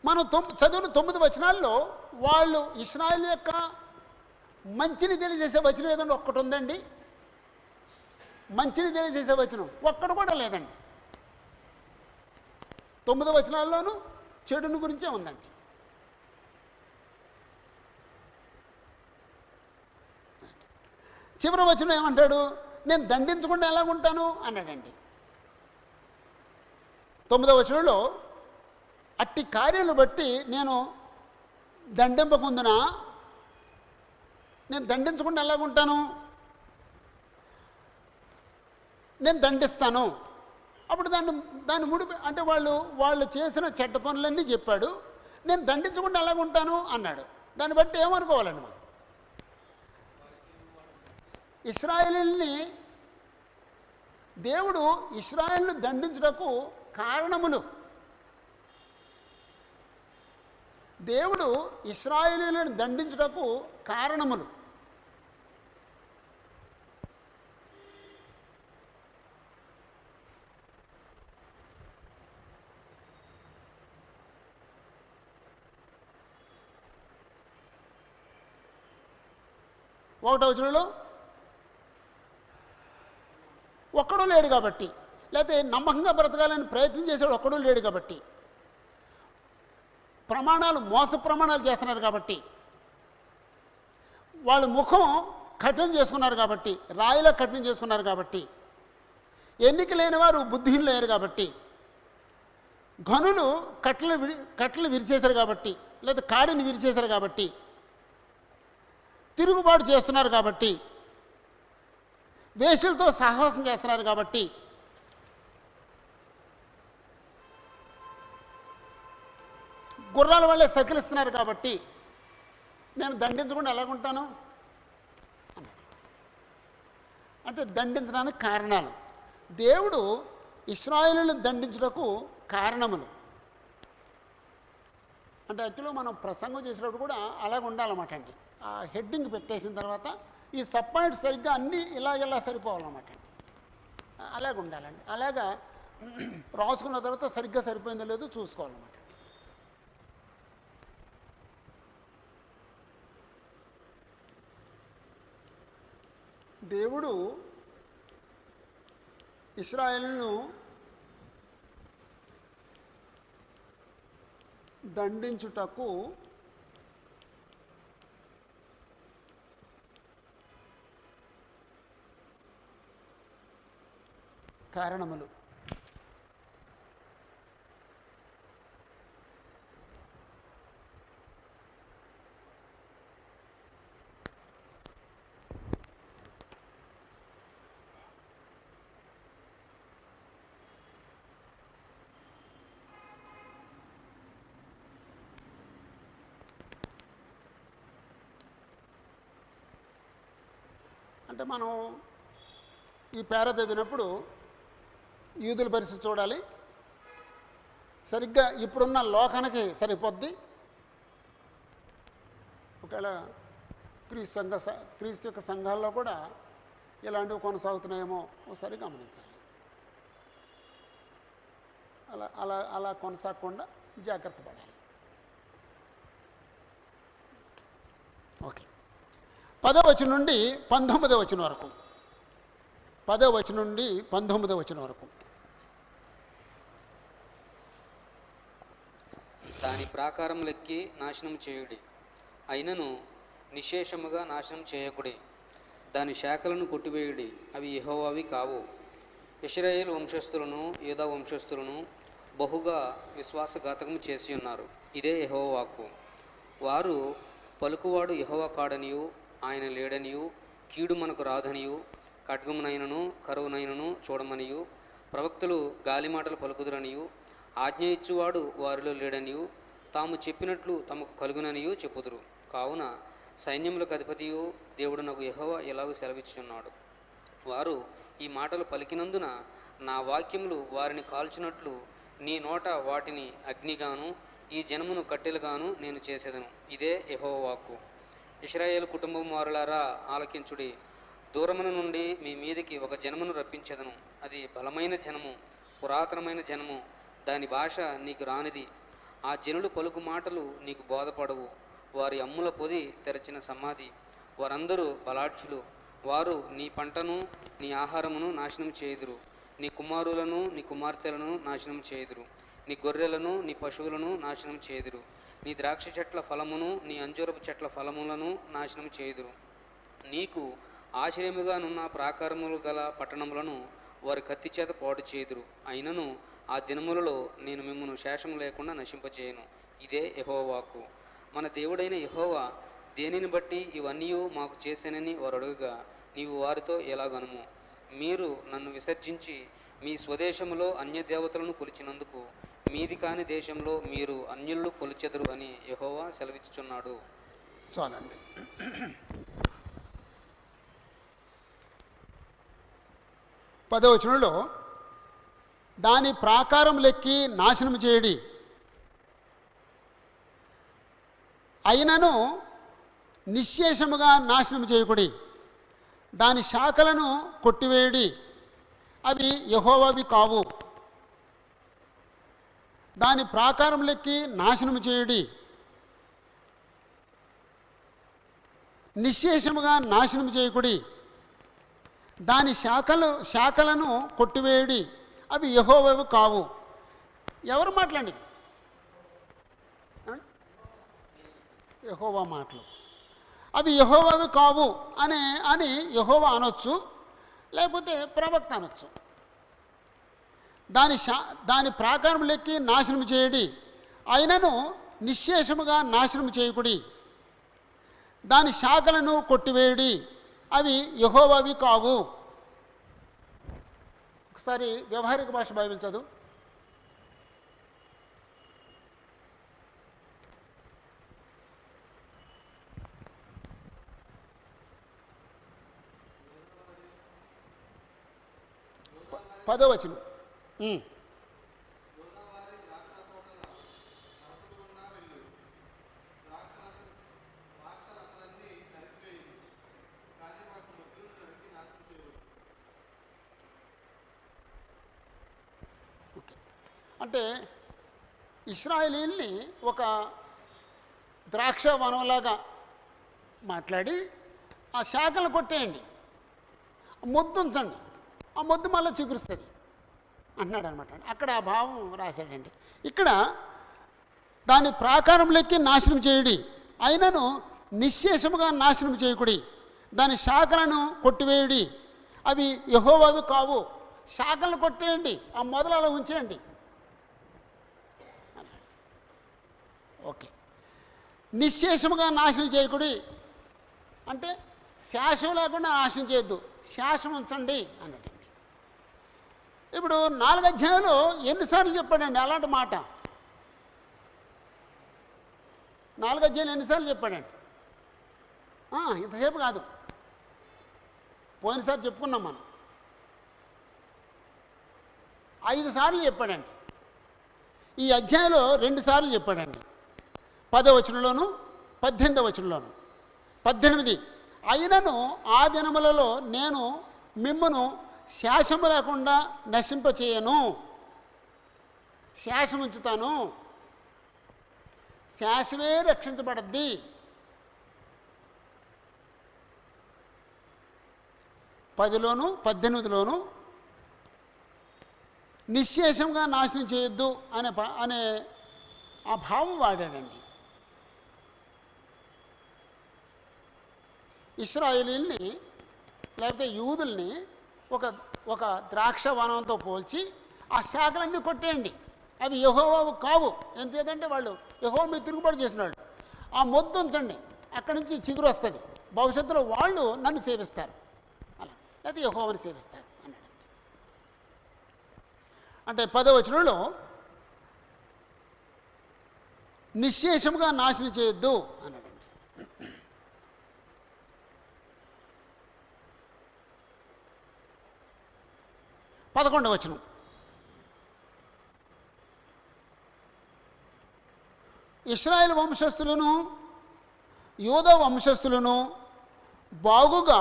మనం చదివిన 9 వచనాల్లో వాళ్ళు ఇశ్రాయేలు యొక్క మంచిని తెలియజేసే వచనం ఏదన్నా ఒక్కటి ఉందండి? మంచిని తెలియజేసే వచనం ఒక్కడు కూడా లేదండి. 9 వచనాల్లోనూ చెడుని గురించే ఉందండి. చివరి వచనం ఏమంటాడు? నేను దండించకుండా ఎలాగుంటాను అన్నాడండి. 9వ వచనంలో అట్టి కార్యాలను బట్టి నేను దండింపకుందునా, నేను దండించకుండా ఎలాగుంటాను, నేను దండిస్తాను. అప్పుడు దాన్ని అంటే వాళ్ళు చేసిన చెడ్డ పనులన్నీ చెప్పాడు. నేను దండించకుండా ఎలాగుంటాను అన్నాడు. దాన్ని బట్టి ఏమనుకోవాలండి మనం? ఇశ్రాయేలుని దేవుడు ఇశ్రాయేలును దండించుటకు కారణములు, దేవుడు ఇశ్రాయేలులను దండించుటకు కారణములు. ఒకటో వచనంలో ఒక్కడూ లేడు కాబట్టి, లేకపోతే నమ్మకంగా బ్రతకాలని ప్రయత్నం చేసేవాడు ఒక్కడూ లేడు కాబట్టి, మోస ప్రమాణాలు చేస్తున్నారు కాబట్టి, వాళ్ళ ముఖం కఠినం చేసుకున్నారు కాబట్టి, రాయిలో కఠినం చేసుకున్నారు కాబట్టి, ఎన్నిక లేని వారు బుద్ధిహీనులు అయ్యారు కాబట్టి, ఘనులు కట్టలు విరిచేశారు కాబట్టి, లేదా కాడిని విరిచేశారు కాబట్టి, తిరుగుబాటు చేస్తున్నారు కాబట్టి, వేషలతో సహవాసం చేస్తున్నారు కాబట్టి, గుర్రాల వల్లే సకిలిస్తున్నారు కాబట్టి నేను దండించకుండా ఎలాగుంటాను అన్నాడు. అంటే దండించడానికి కారణాలు, దేవుడు ఇశ్రాయేలును దండించుటకు కారణములు. అంటే యాక్చువల్గా మనం ప్రసంగం చేసినప్పుడు కూడా అలాగ ఉండాలన్నమాట అండి. ఆ హెడ్డింగ్ పెట్టేసిన తర్వాత ఈ సబ్ పాయింట్స్ సరిగ్గా అన్నీ ఇలా సరిపోవాలన్నమాట అండి. అలాగ ఉండాలండి. అలాగా రాసుకున్న తర్వాత సరిగ్గా సరిపోయిందో లేదో చూసుకోవాలన్నమాట. దేవుడు ఇశ్రాయేలును దండించుటకు కారణములు. అంటే మనం ఈ పేర చదివినప్పుడు యూదుల పరిస్థితి చూడాలి, సరిగ్గా ఇప్పుడున్న లోకానికి సరిపోద్ది. ఒకవేళ క్రీస్తు యొక్క సంఘాల్లో కూడా ఇలాంటివి కొనసాగుతున్నాయేమో ఒకసారి గమనించాలి. అలా అలా అలా కొనసాగకుండా జాగ్రత్త పడాలి. ఓకే, 10వ వచనం నుండి 19వ వచనం వరకు. 10వ వచనం నుండి 19వ వచనం వరకు. దాని ప్రాకారములెక్కి నాశనం చేయుడి, అయినను నిశేషముగా నాశనం చేయకుడి. దాని శాఖలను కొట్టివేయుడి, అవి యెహోవావి కావు. ఇశ్రాయేలు వంశస్థులను యూదా వంశస్థులను బహుగా విశ్వాసఘాతకము చేసి ఉన్నారు. ఇదే యెహోవా వాక్కు. వారు పలుకువాడు యెహోవా కాడనియు ఆయన లేడనియు, కీడు మనకు రాదనియు, ఖడ్గమునైనను కరువునైనను చూడమనియు, ప్రవక్తలు గాలిమాటలు పలుకుదురనియు, ఆజ్ఞ ఇచ్చువాడు వారిలో లేడనియు, తాము చెప్పినట్లు తమకు కలుగుననియు చెప్పుదురు. కావున సైన్యములకు అధిపతియు దేవుడునకు యెహోవా ఎలాగూ సెలవిచ్చుచున్నాడు. వారు ఈ మాటలు పలికినందున నా వాక్యములు వారిని కాల్చినట్లు నీ నోట వాటిని అగ్నిగాను ఈ జనమును కట్టెలుగాను నేను చేసేదను. ఇదే యెహోవా వాక్కు. ఇశ్రాయేలు కుటుంబం వారులారా ఆలకించుడి. దూరమున నుండి మీ మీదికి ఒక జనమును రప్పించెదను. అది బలమైన జనము, పురాతనమైన జనము. దాని భాష నీకు రానిది. ఆ జనులు పలుకు మాటలు నీకు బోధపడవు. వారి అమ్ముల పొది తెరచిన సమాధి. వారందరూ బలాఢ్యులు. వారు నీ పంటను నీ ఆహారమును నాశనం చేయుదురు. నీ కుమారులను నీ కుమార్తెలను నాశనం చేయుదురు. నీ గొర్రెలను నీ పశువులను నాశనం చేయుదురు. నీ ద్రాక్ష చెట్ల ఫలమును నీ అంజూరపు చెట్ల ఫలములను నాశనం చేయుదురు. నీకు ఆశ్రయముగా నున్న ప్రాకారములు గల పట్టణములను వారి కత్తి చేత పాడు చేయుదురు. అయినను ఆ దినములలో నేను మిమ్మల్ని శేషము లేకుండా నశింపచేయను. ఇదే యెహోవా వాక్కు. మన దేవుడైన యెహోవా దేనిని బట్టి ఇవన్నీ మాకు చేశానని వారు అడుగగా, నీవు వారితో ఎలాగనుము, మీరు నన్ను విసర్జించి మీ స్వదేశములో అన్య దేవతలను కొలిచినందుకు మీది కాని దేశంలో మీరు అన్యులను కొలిచెదరు అని యెహోవా సెలవిచ్చుచున్నాడు. చాలండి. 10వ వచనంలో దాని ప్రాకారం లెక్కి నాశనం చేయడి, అయినను నిశ్శేషముగా నాశనం చేయకుడి. దాని శాఖలను కొట్టివేయడి, అవి యెహోవావి కావు. దాని ప్రాకారం లెక్కి నాశనం చేయుడి, నిశ్శేషముగా నాశనం చేయకుడి. దాని శాఖలను కొట్టివేయడి, అవి యెహోవావి కావు. ఎవరు మాట్లాడి? యెహోవా మాటలు. అవి యెహోవావి కావు అని యెహోవా అనొచ్చు, లేకపోతే ప్రవక్త అనొచ్చు. దాని ప్రాకారం లెక్కి నాశనం చేయడి, అయినను నిశ్శేషముగా నాశనం చేయకుడి. దాని శాఖలను కొట్టివేయడి, అవి యెహోవావి కావు. ఒకసారి వ్యవహారిక భాష బైబిల్ చదువు. పదో వచనం. అంటే ఇశ్రాయేలీల్ని ఒక ద్రాక్ష వనంలాగా మాట్లాడి ఆ శాఖలు కొట్టేయండి, మొద్దు ఉంచండి, ఆ మొద్దు మళ్ళీ చిగురుస్తుంది అంటున్నాడు అనమాట. అక్కడ ఆ భావం రాశాడండి. ఇక్కడ దాని ప్రాకారం లెక్కి నాశనం చేయడి, అయినను నిశ్శేషముగా నాశనం చేయకుడి. దాని శాఖలను కొట్టివేయడి, అవి యెహోవావి కావు. శాఖలను కొట్టేయండి, ఆ మొదలు అలా ఉంచేయండి. ఓకే. నిశ్శేషముగా నాశనం చేయకుడి అంటే శేషం లేకుండా నాశనం చేయొద్దు, శేషం ఉంచండి అన్నట్టండి. ఇప్పుడు 4 అధ్యాయంలో ఎన్నిసార్లు చెప్పాడండి అలాంటి మాట? 4 అధ్యాయులు ఎన్నిసార్లు చెప్పాడండి? ఇంతసేపు కాదు, పోయినసారి చెప్పుకున్నాం మనం. 5 సార్లు చెప్పాడండి. ఈ అధ్యాయంలో 2 సార్లు చెప్పాడండి. 10వ వచనంలోను 18వ వచనంలోను. 18 అయినను ఆ దినములలో నేను మిమ్మును శేషము లేకుండా నశింపచేయను, శేషం ఉంచుతాను, శేషమే రక్షించబడద్ది. పదిలోను 18లోను నిశ్శేషంగా నాశనం చేయొద్దు అనే ఆ భావం వాడాడండి. ఇశ్రాయేలీల్ని లేకపోతే యూదుల్ని ఒక ద్రాక్ష వనంతో పోల్చి ఆ శాఖలన్నీ కొట్టేయండి, అవి యెహోవావు కావు. ఎంతేదంటే వాళ్ళు యెహోవా మీద తిరుగుబాటు చేసిన వాళ్ళు. ఆ మొద్దు ఉంచండి, అక్కడి నుంచి చిగురు వస్తుంది, భవిష్యత్తులో వాళ్ళు నన్ను సేవిస్తారు, అలా లేకపోతే యెహోవాని సేవిస్తారు అన్నాడు. అంటే 10వ వచనంలో నిశ్శేషంగా నాశనం చేయొద్దు అన్నాడండి. 11వ వచనం, ఇశ్రాయేలు వంశస్థులను యూదా వంశస్థులను బాగుగా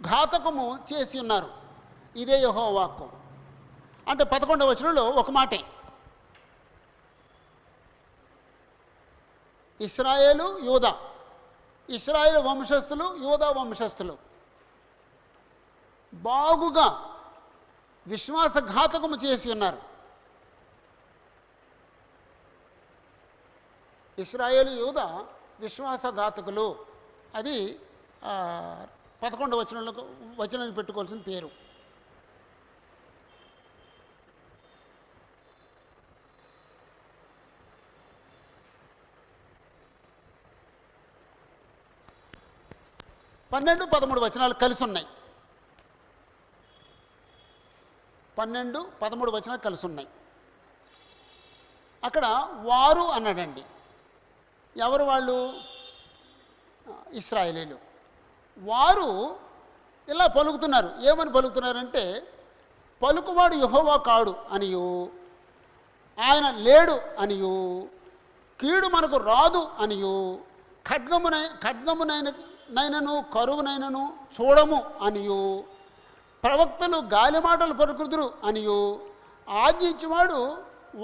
ఘాతకము చేసి ఉన్నారు. ఇదే యెహోవా వాక్కు. అంటే 11వ వచనంలో ఒక మాటే, ఇశ్రాయేలు యూదా, ఇశ్రాయేలు వంశస్థులు యూదా వంశస్థులు బాగుగా విశ్వాసఘాతకము చేసి ఉన్నారు. ఇశ్రాయేలు యూదా విశ్వాసఘాతకులు, అది 11వ వచనాన్ని పెట్టుకోవాల్సిన పేరు. పన్నెండు 13 వచనాలు కలిసి ఉన్నాయి. 12, 13 వచనాలు కలిసి ఉన్నాయి. అక్కడ వారు అన్నాడండి. ఎవరు వాళ్ళు? ఇశ్రాయేలీలు. వారు ఇలా పలుకుతున్నారు. ఏమని పలుకుతున్నారంటే, పలుకువాడు యెహోవా కాడు అనియు, ఆయన లేడు అనియు, కీడు మనకు రాదు అనియు, ఖడ్గమునైనను కరువునైనను చూడము అనియు, ప్రవక్తలు గాలి మాటలు పలుకుదురు అనియు, ఆజ్ఞించేవాడు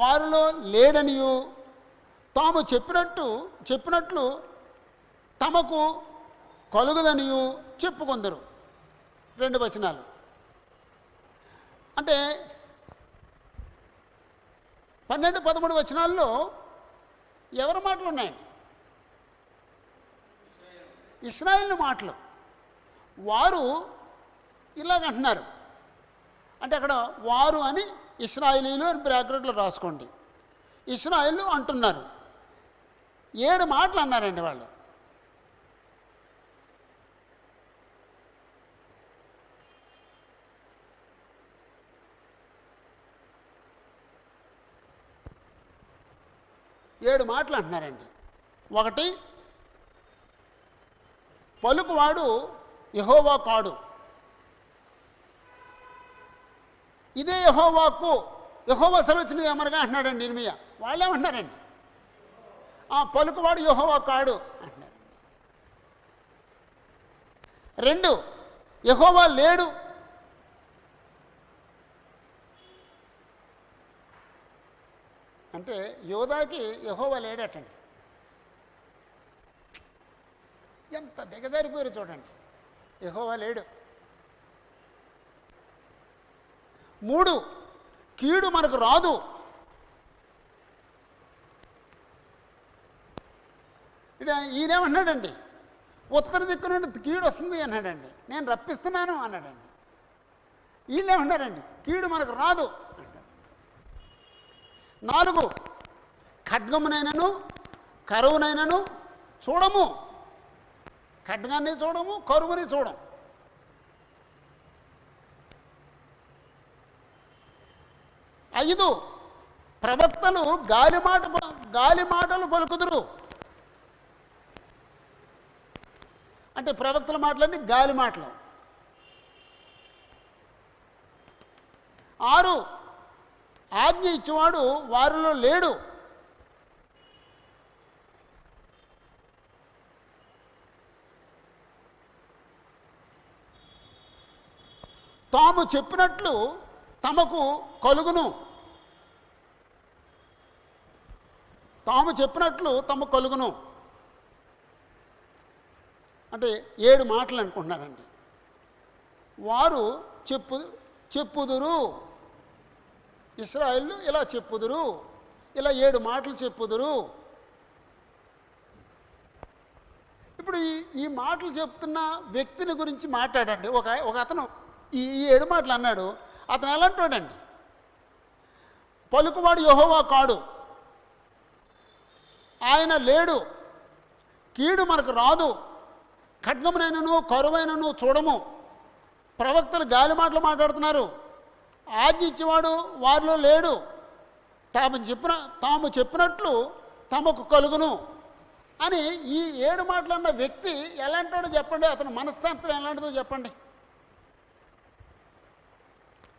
వారిలో లేడనియు, తాము చెప్పినట్లు తమకు కలుగుదనియు చెప్పుకొందరు. 2 వచనాలు. అంటే 12, 13 వచనాల్లో ఎవరి మాటలు ఉన్నాయండి? ఇశ్రాయేలు మాటలు. వారు ఇలాగంటున్నారు. అంటే అక్కడ వారు అని ఇశ్రాయేలీలు అని బ్రాకెట్లో రాసుకోండి. ఇశ్రాయేలు అంటున్నారు. 7 మాటలు అన్నారండి వాళ్ళు. ఏడు మాటలు అంటున్నారండి. 1, పలుకువాడు యెహోవా కాడు, ఇదే యెహోవాకు, యెహోవా సెలవిచ్చినది ఏమనగా అంటున్నాడండి ఇర్మియా. వాళ్ళేమంటున్నారండి, ఆ పలుకువాడు యెహోవా కాడు అంటున్నారు. 2, యెహోవా లేడు. అంటే యోధాకి యెహోవా లేడటండి. ఎంత దిగజారిపోయారు చూడండి, యెహోవా లేడు. 3, కీడు మనకు రాదు. ఈయనేమన్నాడండి, ఉత్తర దిక్కు నుండి కీడు వస్తుంది అన్నాడండి, నేను రప్పిస్తున్నాను అన్నాడండి. వీళ్ళేమన్నారండి, కీడు మనకు రాదు అన్నాడు. 4, ఖడ్గమునైనను కరువునైనను చూడము. ఖడ్గాన్ని చూడము, కరువుని చూడం. 5, ప్రవక్తలు గాలి మాటలు పలుకుదురు. అంటే ప్రవక్తల మాటలన్నీ గాలి మాటలు. 6, ఆజ్ఞ ఇచ్చేవాడు వారిలో లేడు. 7, తాము చెప్పినట్లు తమకు కలుగును. తాము చెప్పినట్లు తమకు కలుగును అంటే 7 మాటలు అనుకుంటున్నారండి. వారు చెప్పుదురు, ఇశ్రాయేలు ఇలా చెప్పుదురు, ఇలా 7 మాటలు చెప్పుదురు. ఇప్పుడు ఈ మాటలు చెప్తున్న వ్యక్తిని గురించి మాట్లాడండి. ఒక అతను ఈ 7 మాటలు అన్నాడు. అతను ఎలాంటోడండి? పలుకువాడు యెహోవా కాడు, ఆయన లేడు, కీడు మనకు రాదు, ఖడ్గమునైనను కరువైనను చూడము. ప్రవక్తలు గాలి మాటలు మాట్లాడుతున్నారు, ఆజ్ఞ ఇచ్చేవాడు వారిలో లేడు, తాము చెప్పినట్లు తమకు కలుగును అని ఈ 7 మాటలు అన్న వ్యక్తి ఎలాంటివాడో చెప్పండి. అతని మనస్తత్వం ఎలాంటిదో చెప్పండి.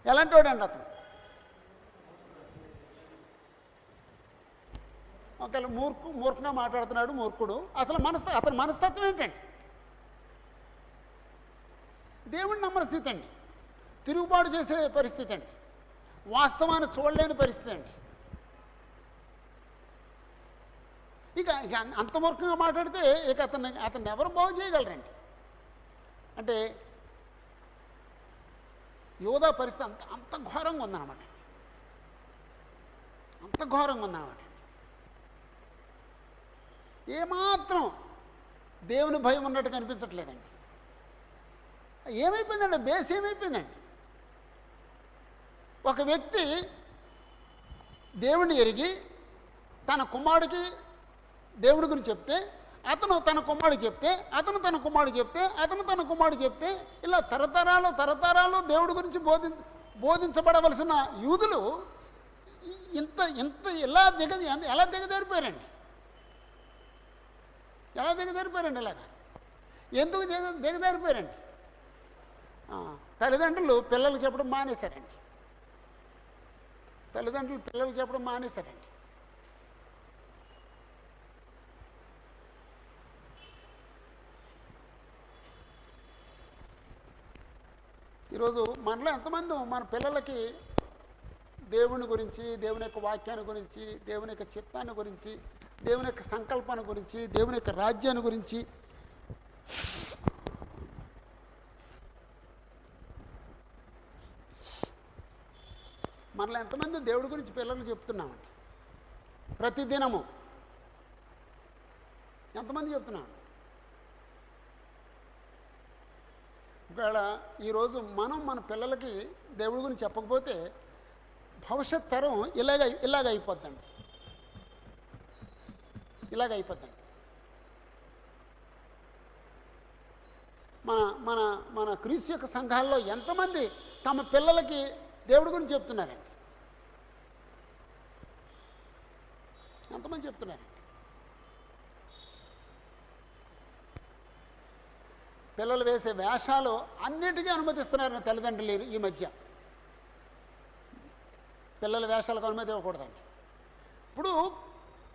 ఎలాంటివాడండి అతను? ఒకవేళ మూర్ఖంగా మాట్లాడుతున్నాడు, మూర్ఖుడు. అసలు అతని మనస్తత్వం ఏంటండి? దేవుడిని నమ్మని స్థితి అండి, తిరుగుబాటు చేసే పరిస్థితి అండి, వాస్తవాన్ని చూడలేని పరిస్థితి అండి. ఇక అంత మూర్ఖంగా మాట్లాడితే ఇక అతన్ని ఎవరు బాగు చేయగలరండి? అంటే యోధా పరిస్థితి అంత ఘోరంగా ఉందన్నమాట. అంత ఘోరంగా ఉందన్నమాట. ఏమాత్రం దేవుని భయం ఉన్నట్టు కనిపించట్లేదండి. ఏమైపోయిందండి? బేస్ ఏమైపోయిందండి? ఒక వ్యక్తి దేవుణ్ణి ఎరిగి తన కుమారుడికి దేవుడి గురించి చెప్తే, అతను తన కుమారుడు చెప్తే, అతను తన కుమారుడు చెప్తే, అతను తన కుమారుడు చెప్తే, ఇలా తరతరాలు దేవుడి గురించి బోధించబడవలసిన యూదులు ఎలా దిగజారిపోయారండి? ఎలా దిగజారిపోయారండి? ఇలాగ ఎందుకు దిగజారిపోయారండి? తల్లిదండ్రులు పిల్లలు చెప్పడం మానేశారండి. తల్లిదండ్రులు పిల్లలు చెప్పడం మానేశారండి. ఈరోజు మనలో ఎంతమంది మన పిల్లలకి దేవుని గురించి, దేవుని యొక్క వాక్యాన్ని గురించి, దేవుని యొక్క చిత్తాన్ని గురించి, దేవుని యొక్క సంకల్పాన్ని గురించి, దేవుని యొక్క రాజ్యాన్ని గురించి మనలో ఎంతమంది దేవుడి గురించి పిల్లలు చెప్తున్నామండి? ప్రతిదినము ఎంతమంది చెప్తున్నామండి? ఒకవేళ ఈరోజు మన పిల్లలకి దేవుడి గురించి చెప్పకపోతే భవిష్యత్ తరం ఇలాగ అయిపోద్దండి. మన క్రీస్తు యొక్క సంఘాల్లో ఎంతమంది తమ పిల్లలకి దేవుడి గురించి చెప్తున్నారండి? ఎంతమంది చెప్తున్నారండి? పిల్లలు వేసే వేషాలు అన్నిటికీ అనుమతిస్తున్నారని తల్లిదండ్రులు ఈ మధ్య. పిల్లల వేషాలకు అనుమతి ఇవ్వకూడదండి. ఇప్పుడు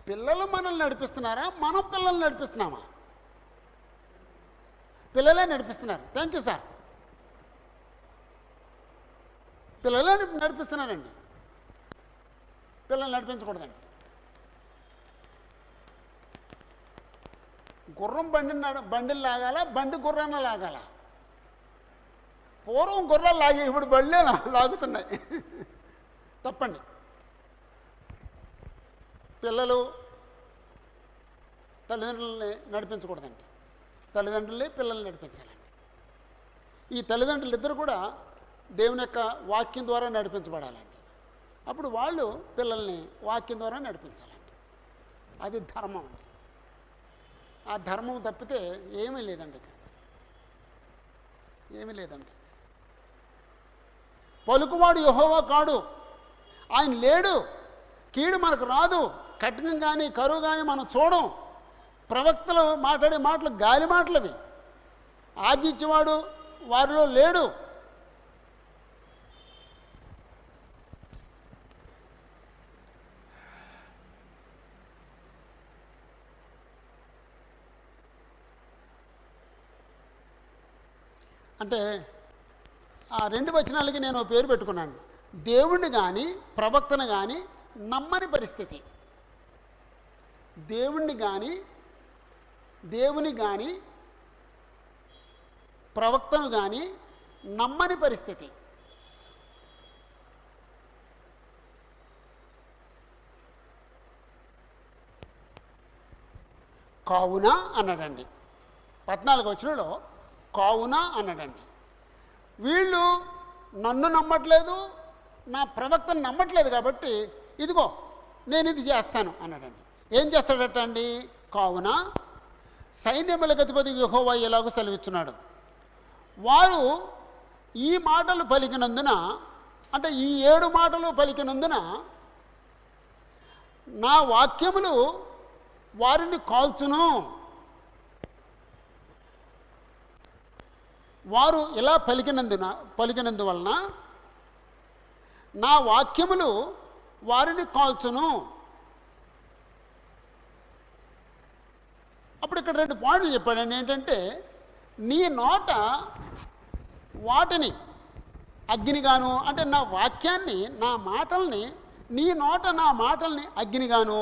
పిల్లలు మనల్ని నడిపిస్తున్నారా, మనం పిల్లల్ని నడిపిస్తున్నామా? పిల్లలే నడిపిస్తున్నారు. Thank you sir. పిల్లలే నడిపిస్తున్నారండి. పిల్లల్ని నడిపించకూడదండి. గుర్రం బండిని లాగాల, బండి గుర్రాన్ని లాగాల. పూర్వం గుర్రాలు లాగే, ఇప్పుడు బళ్ళే లాగుతున్నాయి. తప్పండి. పిల్లలు తల్లిదండ్రులని నడిపించకూడదండి. తల్లిదండ్రులే పిల్లల్ని నడిపించాలండి. ఈ తల్లిదండ్రులు ఇద్దరు కూడా దేవుని యొక్క వాక్యం ద్వారా నడిపించబడాలండి. అప్పుడు వాళ్ళు పిల్లల్ని వాక్యం ద్వారా నడిపించాలండి. అది ధర్మం అండి. ఆ ధర్మం తప్పితే ఏమీ లేదండి. ఏమీ లేదండి. పలుకువాడు యెహోవా కాడు, ఆయన లేడు, కీడు మనకు రాదు, కఠినం కానీ కరువు కానీ మనం చూడం. ప్రవక్తలు మాట్లాడే మాటలు గాలి మాటలవి. ఆజ్ఞ ఇచ్చేవాడు వారిలో లేడు. అంటే ఆ 2 వచనాలకి నేను ఓ పేరు పెట్టుకున్నాను. దేవుణ్ణి కానీ ప్రవక్తను కానీ నమ్మని పరిస్థితి. దేవుని కానీ ప్రవక్తను కానీ నమ్మని పరిస్థితి. కావున అన్నాడండి. 14వ వచనంలో కావున అన్నాడండి. వీళ్ళు నన్ను నమ్మట్లేదు, నా ప్రవక్తను నమ్మట్లేదు, కాబట్టి ఇదిగో నేను ఇది చేస్తాను అన్నాడండి. ఏం చేస్తాడట అండి? కావున సైన్యములకు అధిపతి యెహోవా ఎలాగో సెలవిస్తున్నాడు, వారు ఈ మాటలు పలికినందున, అంటే ఈ 7 మాటలు పలికినందున నా వాక్యములు వారిని కాల్చును. వారు ఇలా పలికినందువలన నా వాక్యములు వారిని కాల్చును. అప్పుడు ఇక్కడ 2 పాయింట్లు చెప్పాడండి. ఏంటంటే, నీ నోట వాటిని అగ్నిగాను, అంటే నా వాక్యాన్ని, నా మాటల్ని, నీ నోట నా మాటల్ని అగ్నిగాను,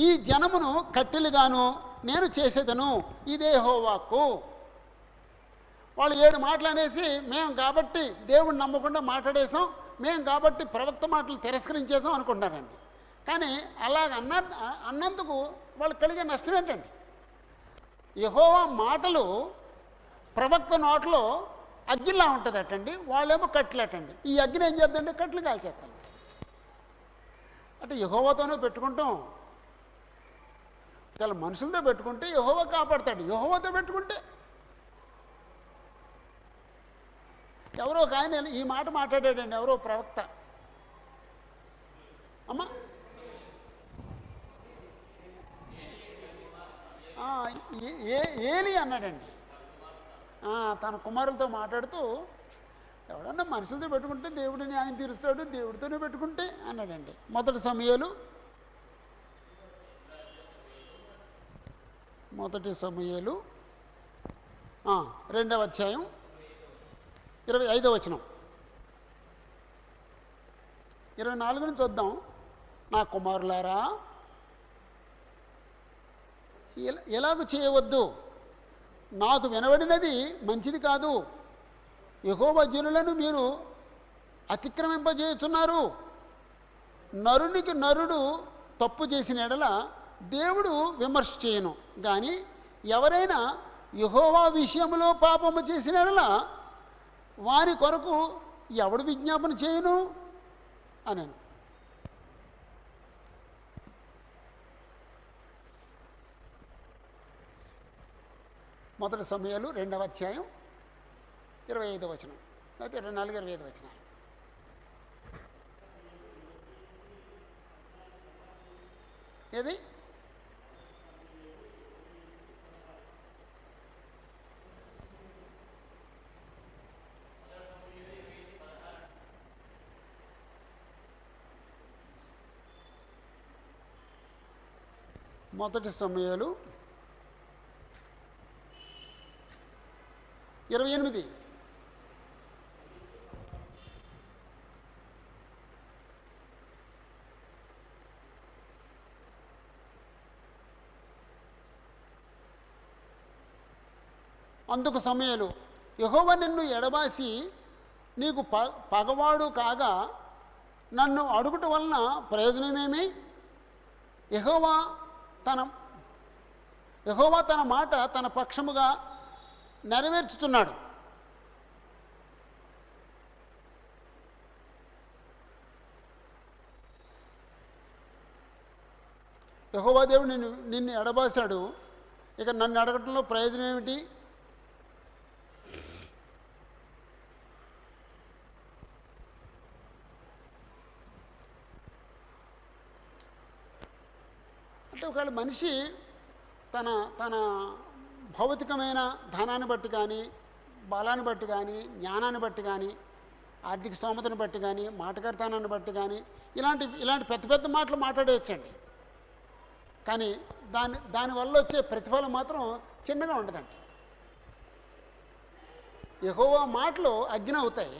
ఈ జనమును కట్టెలుగాను నేను చేసేదను, ఇదే యెహోవాకు. వాళ్ళు 7 మాటలు అనేసి మేము కాబట్టి దేవుణ్ణి నమ్మకుండా మాట్లాడేసాం, మేము కాబట్టి ప్రవక్త మాటలు తిరస్కరించేసాం అనుకుంటారండి. కానీ అలాగ అన్నందుకు వాళ్ళకి కలిగే నష్టం ఏంటండి? యెహోవా మాటలు ప్రవక్త నోట్లో అగ్నిలా ఉంటుందటండి, వాళ్ళేమో కట్టెలటండి. ఈ అగ్ని ఏం చేద్దండి? కట్టెలు కాల్చేస్తాను. అంటే యెహోవాతోనే పెట్టుకుంటాం. చాలా మనుషులతో పెట్టుకుంటే యెహోవా కాపాడతాడు, యెహోవాతో పెట్టుకుంటే ఎవరో ఒక ఆయన ఈ మాట మాట్లాడాడండి, ఎవరో ప్రవక్త. అమ్మా ఏలి అన్నాడండి. తన కుమారులతో మాట్లాడుతూ, ఎవడన్నా మనుషులతో పెట్టుకుంటే దేవుడిని ఆయన తీరుస్తాడు, దేవుడితోనే పెట్టుకుంటే అన్నాడండి. మొదటి సమూయేలు 2వ అధ్యాయం 25వ వచనం, 24 నుంచి వద్దాం. నా కుమారులారా, ఎలాగూ చేయవద్దు, నాకు వినబడినది మంచిది కాదు. యెహోవా జనులను మీరు అతిక్రమింపజేస్తున్నారు. నరునికి నరుడు తప్పు చేసిన ఎడల దేవుడు విమర్శ చేయను, కానీ ఎవరైనా యెహోవా విషయంలో పాపము చేసిన ఎడల వారి కొరకు ఎవడు విజ్ఞాపన చేయను అనను. మొదటి సమూయేలు 2వ అధ్యాయం 25వ వచనం, లేకపోతే 24, 25 వచనాలు. ఏది? మొదటి సమూయేలు 28. అందుకు సమూయేలు, యెహోవా నిన్ను ఎడబాసి నీకు పగవాడు కాగా నన్ను అడుగుట వలన ప్రయోజనమేమి? యెహోవా తన మాట తన పక్షముగా నెరవేర్చుతున్నాడు. యెహోవా దేవుడు నిన్ను ఎడబాసాడు, ఇక నన్ను అడగటంలో ప్రయోజనం ఏమిటి? అంటే ఒకవేళ మనిషి తన భౌతికమైన ధనాన్ని బట్టి కానీ, బలాన్ని బట్టి కానీ, జ్ఞానాన్ని బట్టి కానీ, ఆర్థిక స్తోమతను బట్టి కానీ, మాటకారితనాన్ని బట్టి కానీ ఇలాంటి పెద్ద పెద్ద మాటలు మాట్లాడేయచ్చండి. కానీ దానివల్ల వచ్చే ప్రతిఫలం మాత్రం చిన్నగా ఉండదండి. యెహోవా మాటలు అగ్ని అవుతాయి,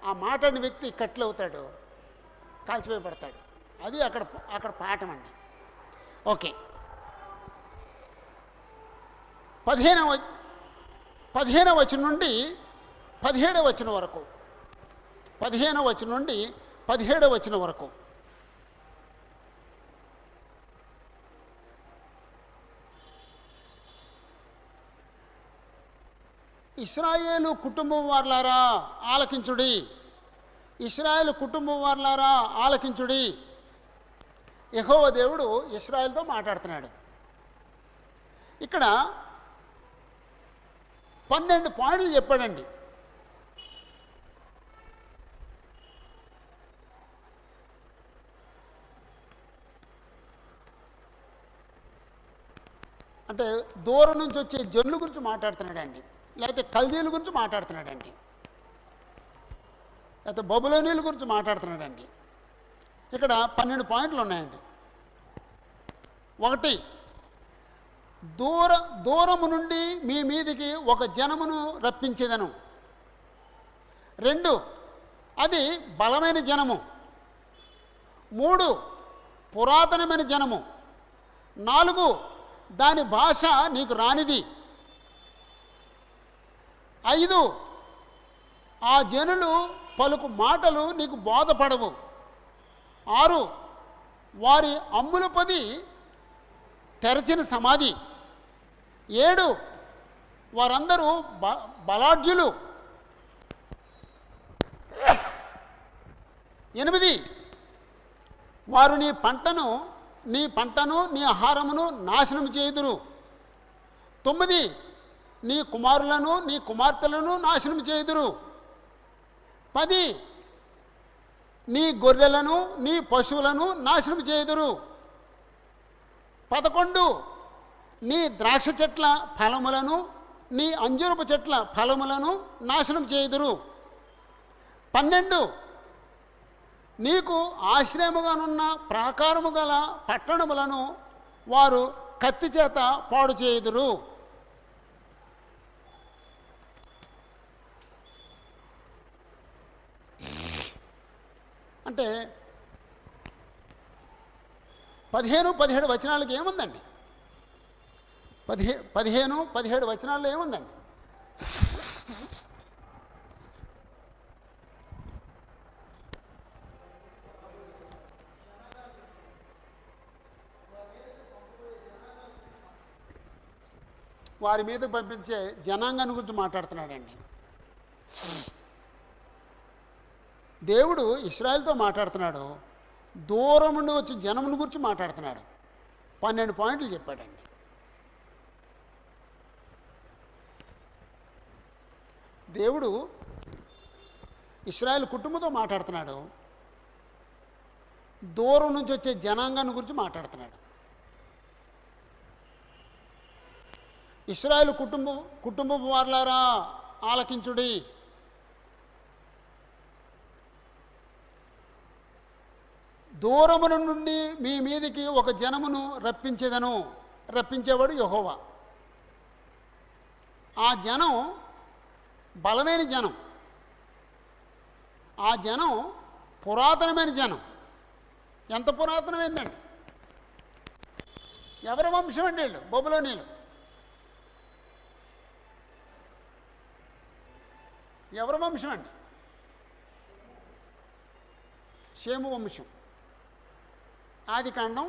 ఆ మాట్లాడిన వ్యక్తి కట్లు అవుతాడు, కాల్చివేయబడతాడు. అది అక్కడ అక్కడ పాఠం అండి. ఓకే, 15వ వచనం నుండి 17వ వచనం వరకు, 15వ వచనం నుండి 17వ వచనం వరకు. ఇశ్రాయేలు కుటుంబం వార్లారా ఆలకించుడి, ఇశ్రాయేలు కుటుంబం వార్లారా ఆలకించుడి. యెహోవా దేవుడు ఇశ్రాయేలుతో మాట్లాడుతున్నాడు. ఇక్కడ 12 పాయింట్లు చెప్పాడండి. అంటే దూరం నుంచి వచ్చే జనుల గురించి మాట్లాడుతున్నాడండి, లేకపోతే కల్దీల గురించి మాట్లాడుతున్నాడండి, లేకపోతే బబులోనీల గురించి మాట్లాడుతున్నాడండి. ఇక్కడ 12 పాయింట్లు ఉన్నాయండి. 1, దూరము నుండి మీ మీదికి ఒక జనమును రప్పించేదను. 2, అది బలమైన జనము. 3, పురాతనమైన జనము. 4, దాని భాష నీకు రానిది. 5, ఆ జనులు పలుకు మాటలు నీకు బోధపడవు. 6, వారి అమ్ముల పది తెరచిన సమాధి. 7, వారందరూ బలాఢ్యులు. 8, వారు నీ పంటను నీ ఆహారమును నాశనం చేయుదురు. 9, నీ కుమారులను నీ కుమార్తెలను నాశనం చేయుదురు. 10, నీ గొర్రెలను నీ పశువులను నాశనం చేయుదురు. 11, నీ ద్రాక్ష చెట్ల ఫలములను నీ అంజూరపు చెట్ల ఫలములను నాశనం చేయుదురు. 12, నీకు ఆశ్రయముగానున్న ప్రాకారము గల పట్టణములను వారు కత్తి చేత పాడు చేయుదురు. అంటే 15-17 వచనాలకి ఏముందండి? 15-17 వచనాల్లో ఏముందండి? వారి మీద పంపించే జనాంగాన్ని గురించి మాట్లాడుతున్నాడండి. దేవుడు ఇశ్రాయేలుతో మాట్లాడుతున్నాడు, దూరం నుండి వచ్చి జనముని గురించి మాట్లాడుతున్నాడు. 12 పాయింట్లు చెప్పాడండి. దేవుడు ఇశ్రాయేలు కుటుంబంతో మాట్లాడుతున్నాడు, దూరం నుంచి వచ్చే జనాంగాన్ని గురించి మాట్లాడుతున్నాడు. ఇశ్రాయేలు కుటుంబం వార్లారా ఆలకించుడి. దూరముల నుండి మీ మీదికి ఒక జనమును రప్పించేదను. రప్పించేవాడు యెహోవా. ఆ జనం బలమైన జనం, ఆ జనం పురాతనమైన జనం. ఎంత పురాతనమైందండి? ఎవరి వంశం అండి వీళ్ళు? బబులోనీలు. ఎవరి వంశం అండి? షేము వంశం. ఆదికాండం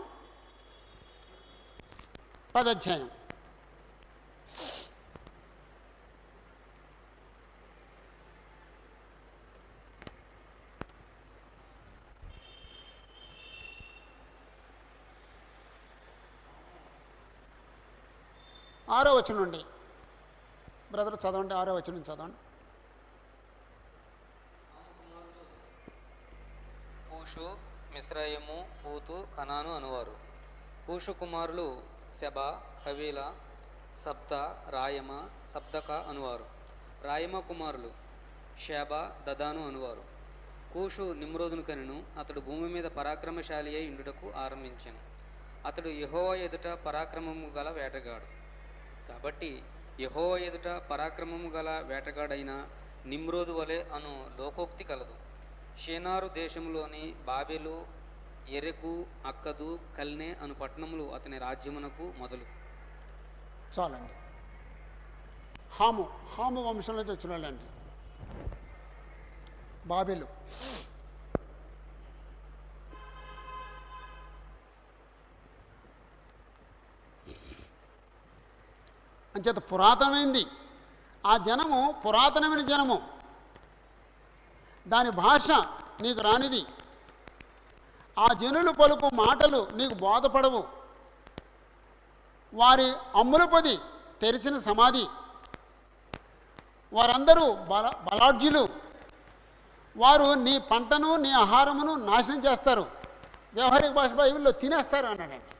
10వ అధ్యాయం. ఆరో వచనం నుండి బ్రదర్ చదవండి. 6వ వచనం చదవండి. కూషు, మిశ్రయము, పూతు, కనాను అనువారు. కూషు కుమారులు శబా, హవీలా, సప్త, రాయమ, సప్తక అనువారు. రాయమ కుమారులు షేబా, దదాను అనువారు. కూషు నిమ్రోదును కనెను. అతడు భూమి మీద పరాక్రమశాలి అయి ఇండుటకు ఆరంభించెను. అతడు యెహోవా ఎదుట పరాక్రమము గల వేటగాడు. కాబట్టి యెహోవా ఎదుట పరాక్రమము గల వేటగాడైన నిమ్రోదు వలె అను లోకోక్తి కలదు. షేనారు దేశంలోని బాబెలు, ఎరెకు, అక్కదు, కల్నే అను పట్టణములు అతని రాజ్యమునకు మొదలు. చాలండి. హాము వంశం నుంచి వచ్చిన వాళ్ళండి బాబెలు. అంచేత పురాతనమైంది ఆ జనము, పురాతనమైన జనము. దాని భాష నీకు రానిది. ఆ జనులు పలుకు మాటలు నీకు బోధపడవు. వారి అమ్ముల పొది తెరిచిన సమాధి. వారందరూ బలాఢ్యులు. వారు నీ పంటను, నీ ఆహారమును నాశనం చేస్తారు. వ్యవహారిక భాష బైబిల్లో తినేస్తారు అన్నాడండి.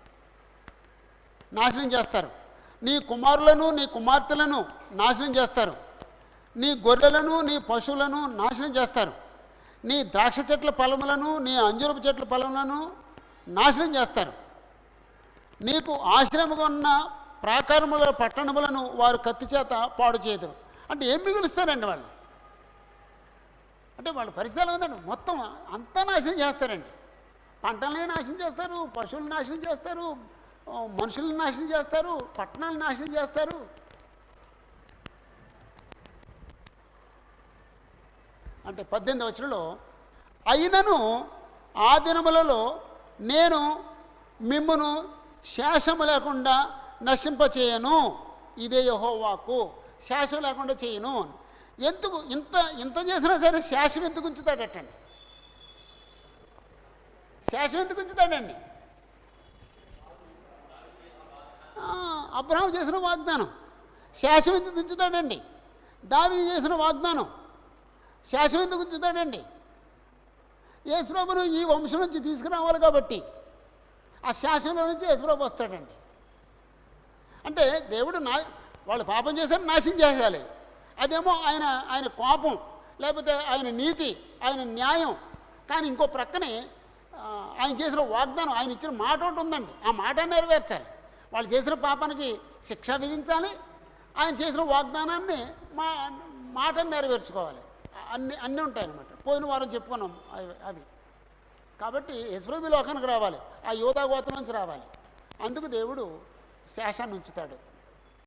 నాశనం చేస్తారు. నీ కుమారులను, నీ కుమార్తెలను నాశనం చేస్తారు. నీ గొర్రెలను, నీ పశువులను నాశనం చేస్తారు. నీ ద్రాక్ష చెట్ల ఫలములను, నీ అంజూరపు చెట్ల ఫలములను నాశనం చేస్తారు. నీకు ఆశ్రయముగా ఉన్న ప్రాకారముల పట్టణములను వారు కత్తి చేత పాడు చేయదురు. అంటే ఏం మిగులుస్తారండి వాళ్ళు? అంటే వాళ్ళ పరిస్థితులు ఉందండి. మొత్తం అంతా నాశనం చేస్తారండి. పంటలనే నాశనం చేస్తారు, పశువులను నాశనం చేస్తారు, మనుషులను నాశనం చేస్తారు, పట్టణాలను నాశనం చేస్తారు. అంటే 18వ వచనంలో, అయినను ఆ దినములలో నేను మిమ్మును శేషము లేకుండా నశింపచేయను. ఇదే యెహోవాకు. శేషం లేకుండా చేయను. ఎందుకు ఇంత చేసినా సరే శేషం ఎందుకు ఉంచుతాడటండి? శేషం ఎందుకు ఉంచుతాడండి? అబ్రహాము చేసిన వాగ్దానం శేషం ఎందుకు ఉంచుతాడండి? దావీదు చేసిన వాగ్దానం శేషం ఎందుకు ఉంచుతాడండి? యేసుప్రభును ఈ వంశం నుంచి తీసుకురావాలి కాబట్టి ఆ శాసనంలో నుంచి యేసుప్రభు వస్తాడండి. అంటే దేవుడు వాళ్ళు పాపం చేశారు, నాశనం చేయాలి. అదేమో ఆయన కోపం, లేకపోతే ఆయన నీతి, ఆయన న్యాయం. కానీ ఇంకో ప్రక్కనే ఆయన చేసిన వాగ్దానం, ఆయన ఇచ్చిన మాట ఒకటి ఉందండి. ఆ మాట నెరవేర్చాలి. వాళ్ళు చేసిన పాపానికి శిక్ష విధించాలి. ఆయన చేసిన వాగ్దానాన్ని మాటను నెరవేర్చుకోవాలి. అన్నీ ఉంటాయన్నమాట. పోయిన వారం చెప్పుకున్నాం అవి. కాబట్టి యేసుప్రభు లోకానికి రావాలి, ఆ యోధా గోత్రం నుంచి రావాలి. అందుకు దేవుడు శేషాన్ని ఉంచుతాడు.